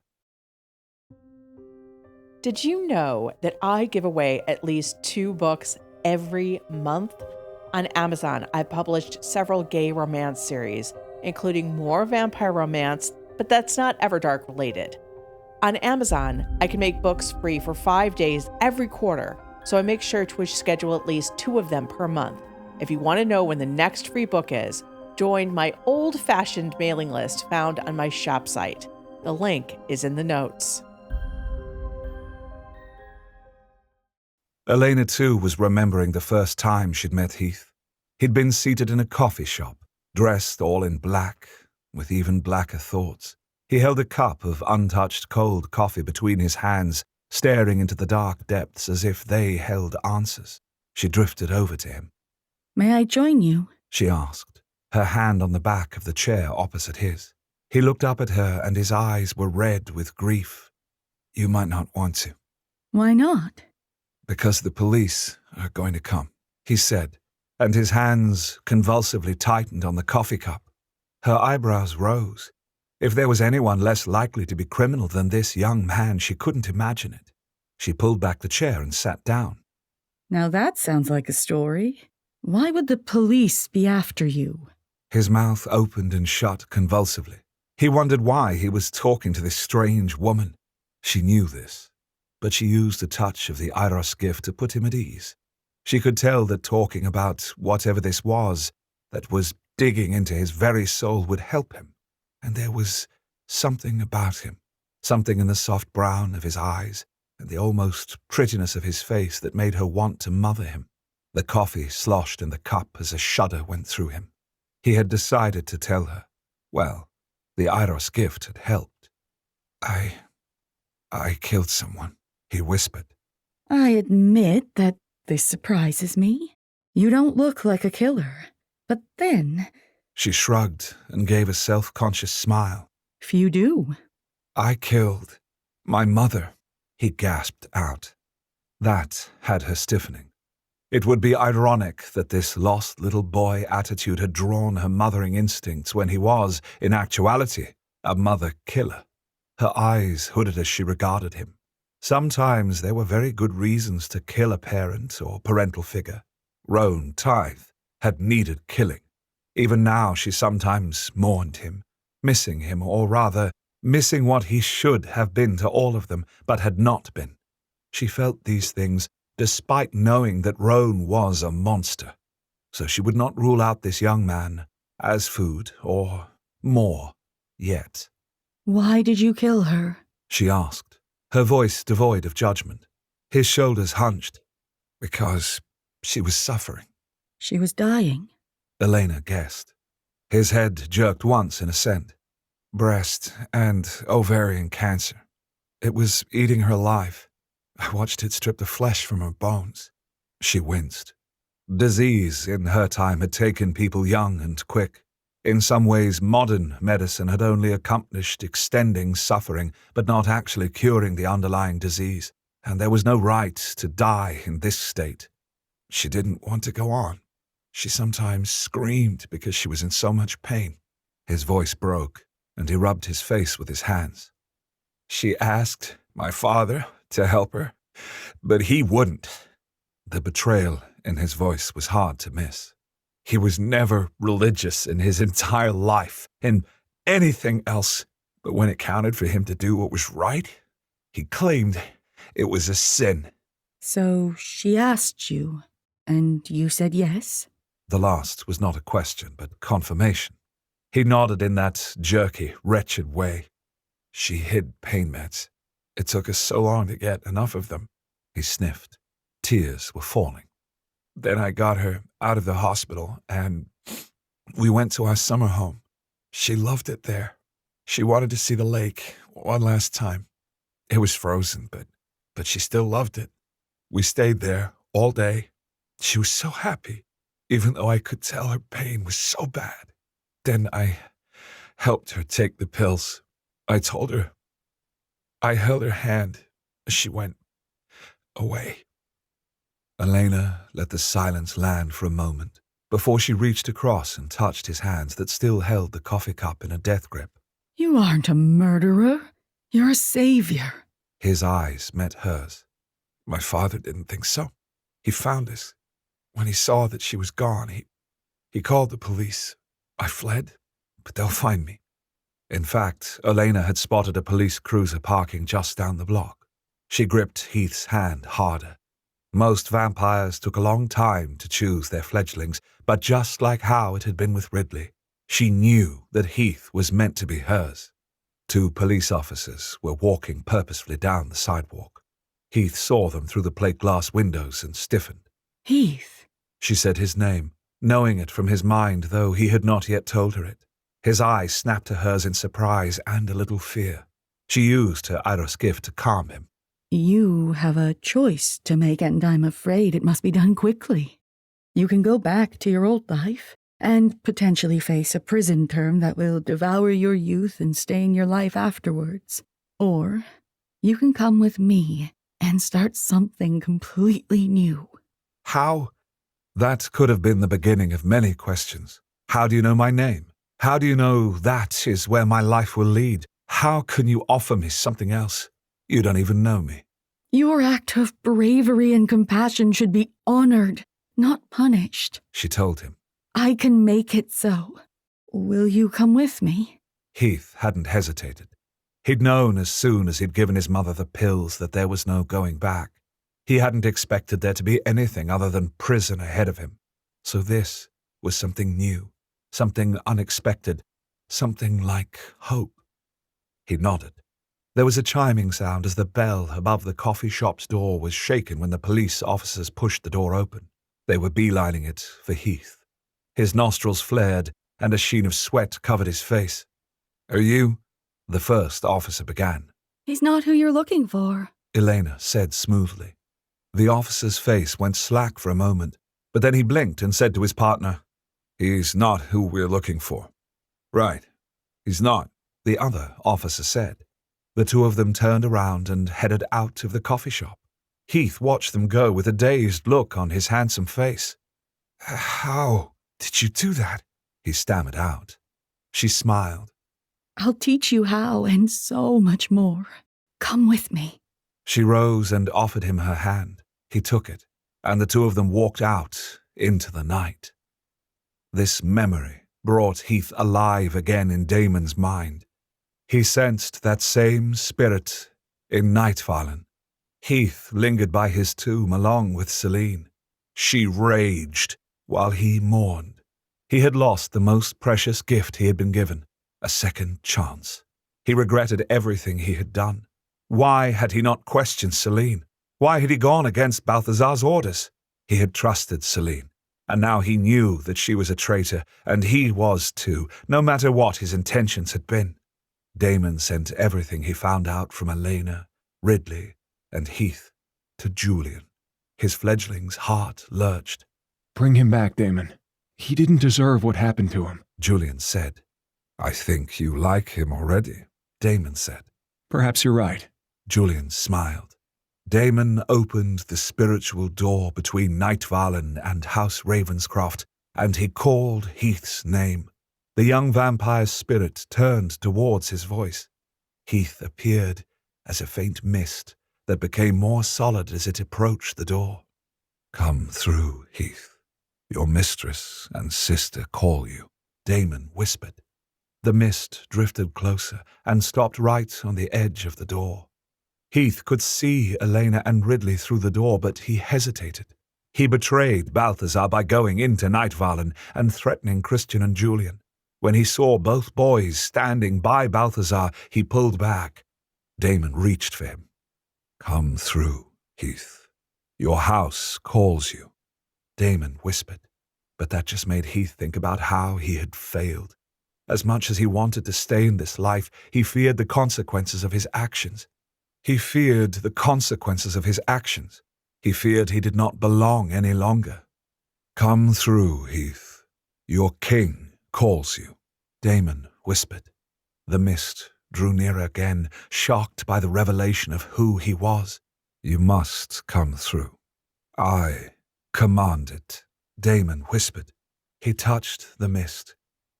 Did you know that I give away at least 2 books every month? On Amazon, I've published several gay romance series, including more vampire romance, but that's not Everdark related. On Amazon, I can make books free for 5 days every quarter, so I make sure to schedule at least 2 of them per month. If you want to know when the next free book is, join my old-fashioned mailing list found on my shop site. The link is in the notes. Elena, too, was remembering the first time she'd met Heath. He'd been seated in a coffee shop, dressed all in black, with even blacker thoughts. He held a cup of untouched cold coffee between his hands, staring into the dark depths as if they held answers. She drifted over to him. May I join you? She asked, her hand on the back of the chair opposite his. He looked up at her and his eyes were red with grief. You might not want to. Why not? Because the police are going to come, he said, and his hands convulsively tightened on the coffee cup. Her eyebrows rose. If there was anyone less likely to be criminal than this young man, she couldn't imagine it. She pulled back the chair and sat down. Now that sounds like a story. Why would the police be after you? His mouth opened and shut convulsively. He wondered why he was talking to this strange woman. She knew this, but she used a touch of the Iros gift to put him at ease. She could tell that talking about whatever this was that was digging into his very soul would help him. And there was something about him, something in the soft brown of his eyes and the almost prettiness of his face that made her want to mother him. The coffee sloshed in the cup as a shudder went through him. He had decided to tell her. Well, the Iros gift had helped. I killed someone, he whispered. I admit that this surprises me. You don't look like a killer. But then... She shrugged and gave a self-conscious smile. Few do. I killed my mother, he gasped out. That had her stiffening. It would be ironic that this lost little boy attitude had drawn her mothering instincts when he was, in actuality, a mother-killer. Her eyes hooded as she regarded him. Sometimes there were very good reasons to kill a parent or parental figure. Roan Tithe had needed killing. Even now she sometimes mourned him, missing him, or rather, missing what he should have been to all of them, but had not been. She felt these things despite knowing that Roan was a monster, so she would not rule out this young man as food or more yet. Why did you kill her? She asked, her voice devoid of judgment. His shoulders hunched. Because she was suffering. She was dying. Elena guessed. His head jerked once in assent. Breast and ovarian cancer. It was eating her alive. I watched it strip the flesh from her bones. She winced. Disease in her time had taken people young and quick. In some ways, modern medicine had only accomplished extending suffering, but not actually curing the underlying disease, and there was no right to die in this state. She didn't want to go on. She sometimes screamed because she was in so much pain. His voice broke, and he rubbed his face with his hands. She asked my father to help her, but he wouldn't. The betrayal in his voice was hard to miss. He was never religious in his entire life, in anything else, but when it counted for him to do what was right, he claimed it was a sin. So she asked you, and you said yes? The last was not a question, but confirmation. He nodded in that jerky, wretched way. She hid pain meds. It took us so long to get enough of them. He sniffed. Tears were falling. Then I got her out of the hospital, and we went to our summer home. She loved it there. She wanted to see the lake one last time. It was frozen, but she still loved it. We stayed there all day. She was so happy, even though I could tell her pain was so bad. Then I helped her take the pills. I told her. I held her hand as she went away. Elena let the silence land for a moment before she reached across and touched his hands that still held the coffee cup in a death grip. You aren't a murderer. You're a savior. His eyes met hers. My father didn't think so. He found us. When he saw that she was gone, he called the police. I fled, but they'll find me. In fact, Elena had spotted a police cruiser parking just down the block. She gripped Heath's hand harder. Most vampires took a long time to choose their fledglings, but just like how it had been with Ridley, she knew that Heath was meant to be hers. 2 police officers were walking purposefully down the sidewalk. Heath saw them through the plate glass windows and stiffened. Heath. She said his name, knowing it from his mind, though he had not yet told her it. His eyes snapped to hers in surprise and a little fear. She used her Iris gift to calm him. You have a choice to make, and I'm afraid it must be done quickly. You can go back to your old life and potentially face a prison term that will devour your youth and stain your life afterwards. Or you can come with me and start something completely new. How? That could have been the beginning of many questions. How do you know my name? How do you know that is where my life will lead? How can you offer me something else? You don't even know me. Your act of bravery and compassion should be honored, not punished. She told him. I can make it so. Will you come with me? Heath hadn't hesitated. He'd known as soon as he'd given his mother the pills that there was no going back. He hadn't expected there to be anything other than prison ahead of him. So this was something new, something unexpected, something like hope. He nodded. There was a chiming sound as the bell above the coffee shop's door was shaken when the police officers pushed the door open. They were beelining it for Heath. His nostrils flared, and a sheen of sweat covered his face. "Are you?" the first officer began. He's not who you're looking for, Elena said smoothly. The officer's face went slack for a moment, but then he blinked and said to his partner, "He's not who we're looking for." "Right, he's not," the other officer said. The 2 of them turned around and headed out of the coffee shop. Heath watched them go with a dazed look on his handsome face. "How did you do that?" he stammered out. She smiled. I'll teach you how and so much more. Come with me. She rose and offered him her hand. He took it, and the 2 of them walked out into the night. This memory brought Heath alive again in Damon's mind. He sensed that same spirit in Nightfallen. Heath lingered by his tomb along with Celine. She raged while he mourned. He had lost the most precious gift he had been given, a second chance. He regretted everything he had done. Why had he not questioned Celine? Why had he gone against Balthazar's orders? He had trusted Celine, and now he knew that she was a traitor, and he was too, no matter what his intentions had been. Damon sent everything he found out from Elena, Ridley, and Heath to Julian. His fledgling's heart lurched. Bring him back, Damon. He didn't deserve what happened to him. Julian said. I think you like him already, Damon said. Perhaps you're right. Julian smiled. Damon opened the spiritual door between Nightvallen and House Ravenscroft, and he called Heath's name. The young vampire's spirit turned towards his voice. Heath appeared as a faint mist that became more solid as it approached the door. Come through, Heath. Your mistress and sister call you, Damon whispered. The mist drifted closer and stopped right on the edge of the door. Heath could see Elena and Ridley through the door, but he hesitated. He betrayed Balthazar by going into Nightvallen and threatening Christian and Julian. When he saw both boys standing by Balthazar, he pulled back. Damon reached for him. Come through, Heath. Your house calls you, Damon whispered. But that just made Heath think about how he had failed. As much as he wanted to stay in this life, he feared the consequences of his actions. He feared the consequences of his actions. He feared he did not belong any longer. Come through, Heath. Your king calls you, Damon whispered. The mist drew near again, shocked by the revelation of who he was. You must come through. I command it, Damon whispered. He touched the mist.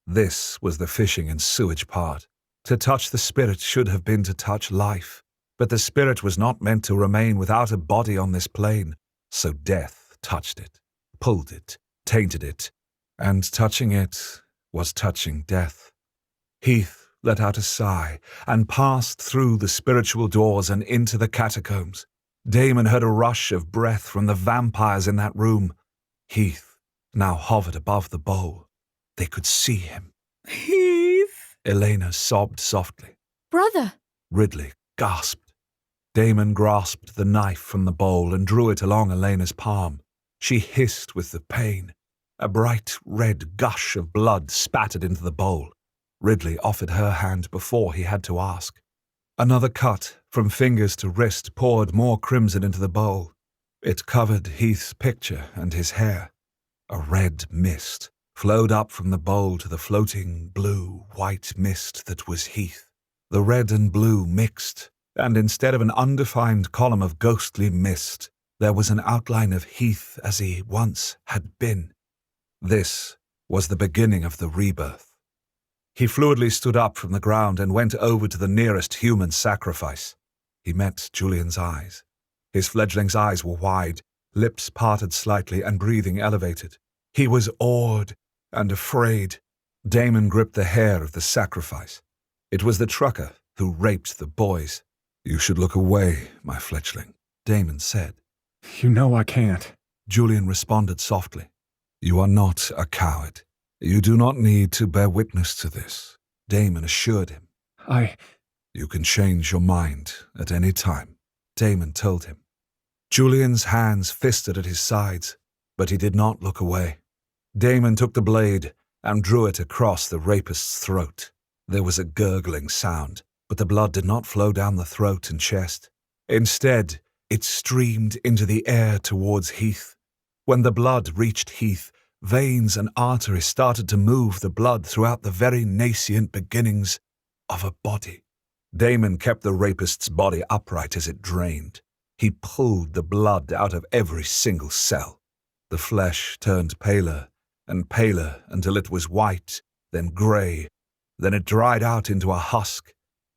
This was the fishing and sewage part. To touch the spirit should have been to touch life, but the spirit was not meant to remain without a body on this plane, so death touched it, pulled it, tainted it, and touching it was touching death. Heath let out a sigh and passed through the spiritual doors and into the catacombs. Damon heard a rush of breath from the vampires in that room. Heath now hovered above the bowl. They could see him. Heath! Elena sobbed softly. Brother! Ridley gasped. Damon grasped the knife from the bowl and drew it along Elena's palm. She hissed with the pain. A bright red gush of blood spattered into the bowl. Ridley offered her hand before he had to ask. Another cut, from fingers to wrist, poured more crimson into the bowl. It covered Heath's picture and his hair. A red mist flowed up from the bowl to the floating blue-white mist that was Heath. The red and blue mixed, and instead of an undefined column of ghostly mist, there was an outline of Heath as he once had been. This was the beginning of the rebirth. He fluidly stood up from the ground and went over to the nearest human sacrifice. He met Julian's eyes. His fledgling's eyes were wide, lips parted slightly and breathing elevated. He was awed and afraid. Damon gripped the hair of the sacrifice. It was the trucker who raped the boys. You should look away, my fledgling, Damon said. You know I can't. Julian responded softly. You are not a coward. You do not need to bear witness to this, Damon assured him. You can change your mind at any time, Damon told him. Julian's hands fisted at his sides, but he did not look away. Damon took the blade and drew it across the rapist's throat. There was a gurgling sound, but the blood did not flow down the throat and chest. Instead, it streamed into the air towards Heath. When the blood reached Heath, veins and arteries started to move the blood throughout the very nascent beginnings of a body. Damon kept the rapist's body upright as it drained. He pulled the blood out of every single cell. The flesh turned paler and paler until it was white, then grey. Then it dried out into a husk.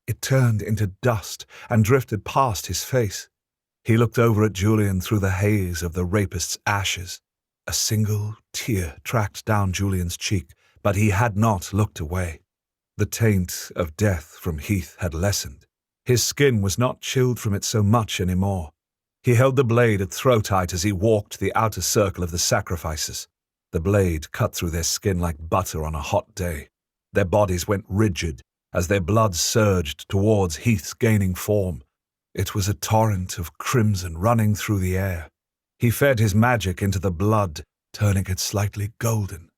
It turned into dust and drifted past his face. He looked over at Julian through the haze of the rapist's ashes. A single tear tracked down Julian's cheek, but he had not looked away. The taint of death from Heath had lessened. His skin was not chilled from it so much anymore. He held the blade at throat height as he walked the outer circle of the sacrifices. The blade cut through their skin like butter on a hot day. Their bodies went rigid as their blood surged towards Heath's gaining form. It was a torrent of crimson running through the air. He fed his magic into the blood, turning it slightly golden.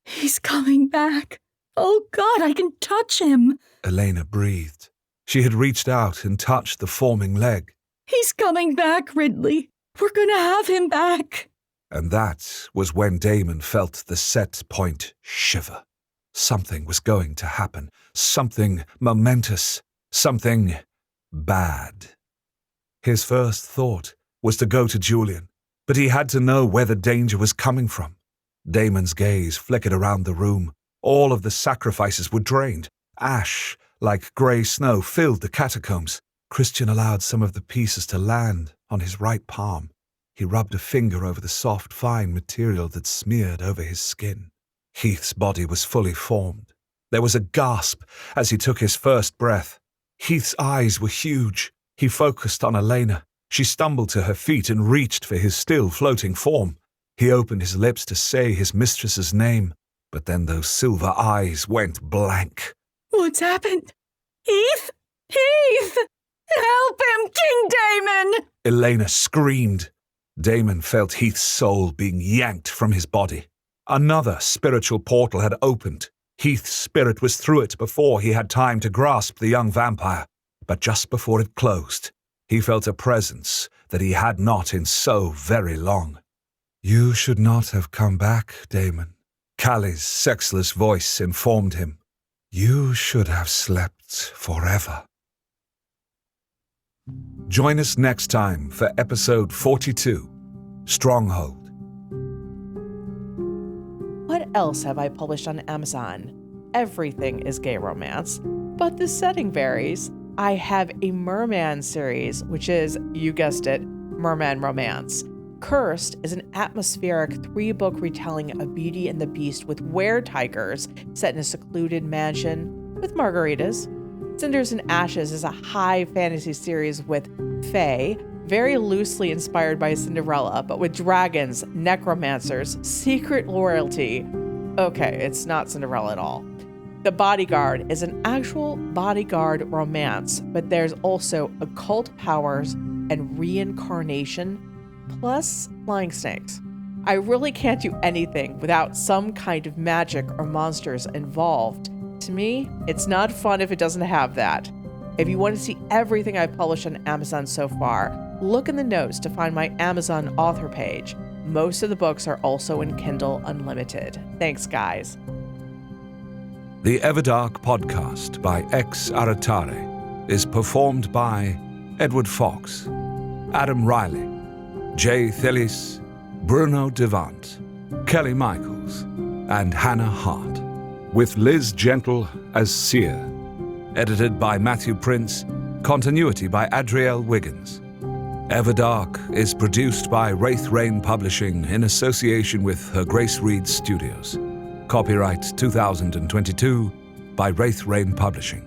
He's coming back. Oh God, I can touch him. Elena breathed. She had reached out and touched the forming leg. He's coming back, Ridley. We're gonna have him back. And that was when Damon felt the set point shiver. Something was going to happen. Something momentous. Something bad. His first thought was to go to Julian, but he had to know where the danger was coming from. Damon's gaze flickered around the room. All of the sacrifices were drained. Ash, like grey snow, filled the catacombs. Christian allowed some of the pieces to land on his right palm. He rubbed a finger over the soft, fine material that smeared over his skin. Heath's body was fully formed. There was a gasp as he took his first breath. Heath's eyes were huge. He focused on Elena. She stumbled to her feet and reached for his still floating form. He opened his lips to say his mistress's name, but then those silver eyes went blank. What's happened? Heath? Heath! Help him, King Damon! Elena screamed. Damon felt Heath's soul being yanked from his body. Another spiritual portal had opened. Heath's spirit was through it before he had time to grasp the young vampire. But just before it closed, he felt a presence that he had not in so very long. "You should not have come back, Damon," Callie's sexless voice informed him. "You should have slept forever." Join us next time for episode 42, Stronghold. What else have I published on Amazon? Everything is gay romance, but the setting varies. I have a merman series, which is, you guessed it, merman romance. Cursed is an atmospheric 3-book retelling of Beauty and the Beast with were-tigers set in a secluded mansion with margaritas. Cinders and Ashes is a high fantasy series with fae, very loosely inspired by Cinderella, but with dragons, necromancers, secret loyalty. Okay, it's not Cinderella at all. The Bodyguard is an actual bodyguard romance, but there's also occult powers and reincarnation, plus flying snakes. I really can't do anything without some kind of magic or monsters involved. To me, it's not fun if it doesn't have that. If you want to see everything I've published on Amazon so far, look in the notes to find my Amazon author page. Most of the books are also in Kindle Unlimited. Thanks, guys. The Everdark podcast by X Aratare is performed by Edward Fox, Adam Riley, Jay Thillis, Bruno Devant, Kelly Michaels, and Hannah Hart, with Liz Gentle as Seer. Edited by Matthew Prince, continuity by Adrielle Wiggins. Everdark is produced by Wraith Rain Publishing in association with Her Grace Reed Studios. Copyright 2022 by Wraith Rain Publishing.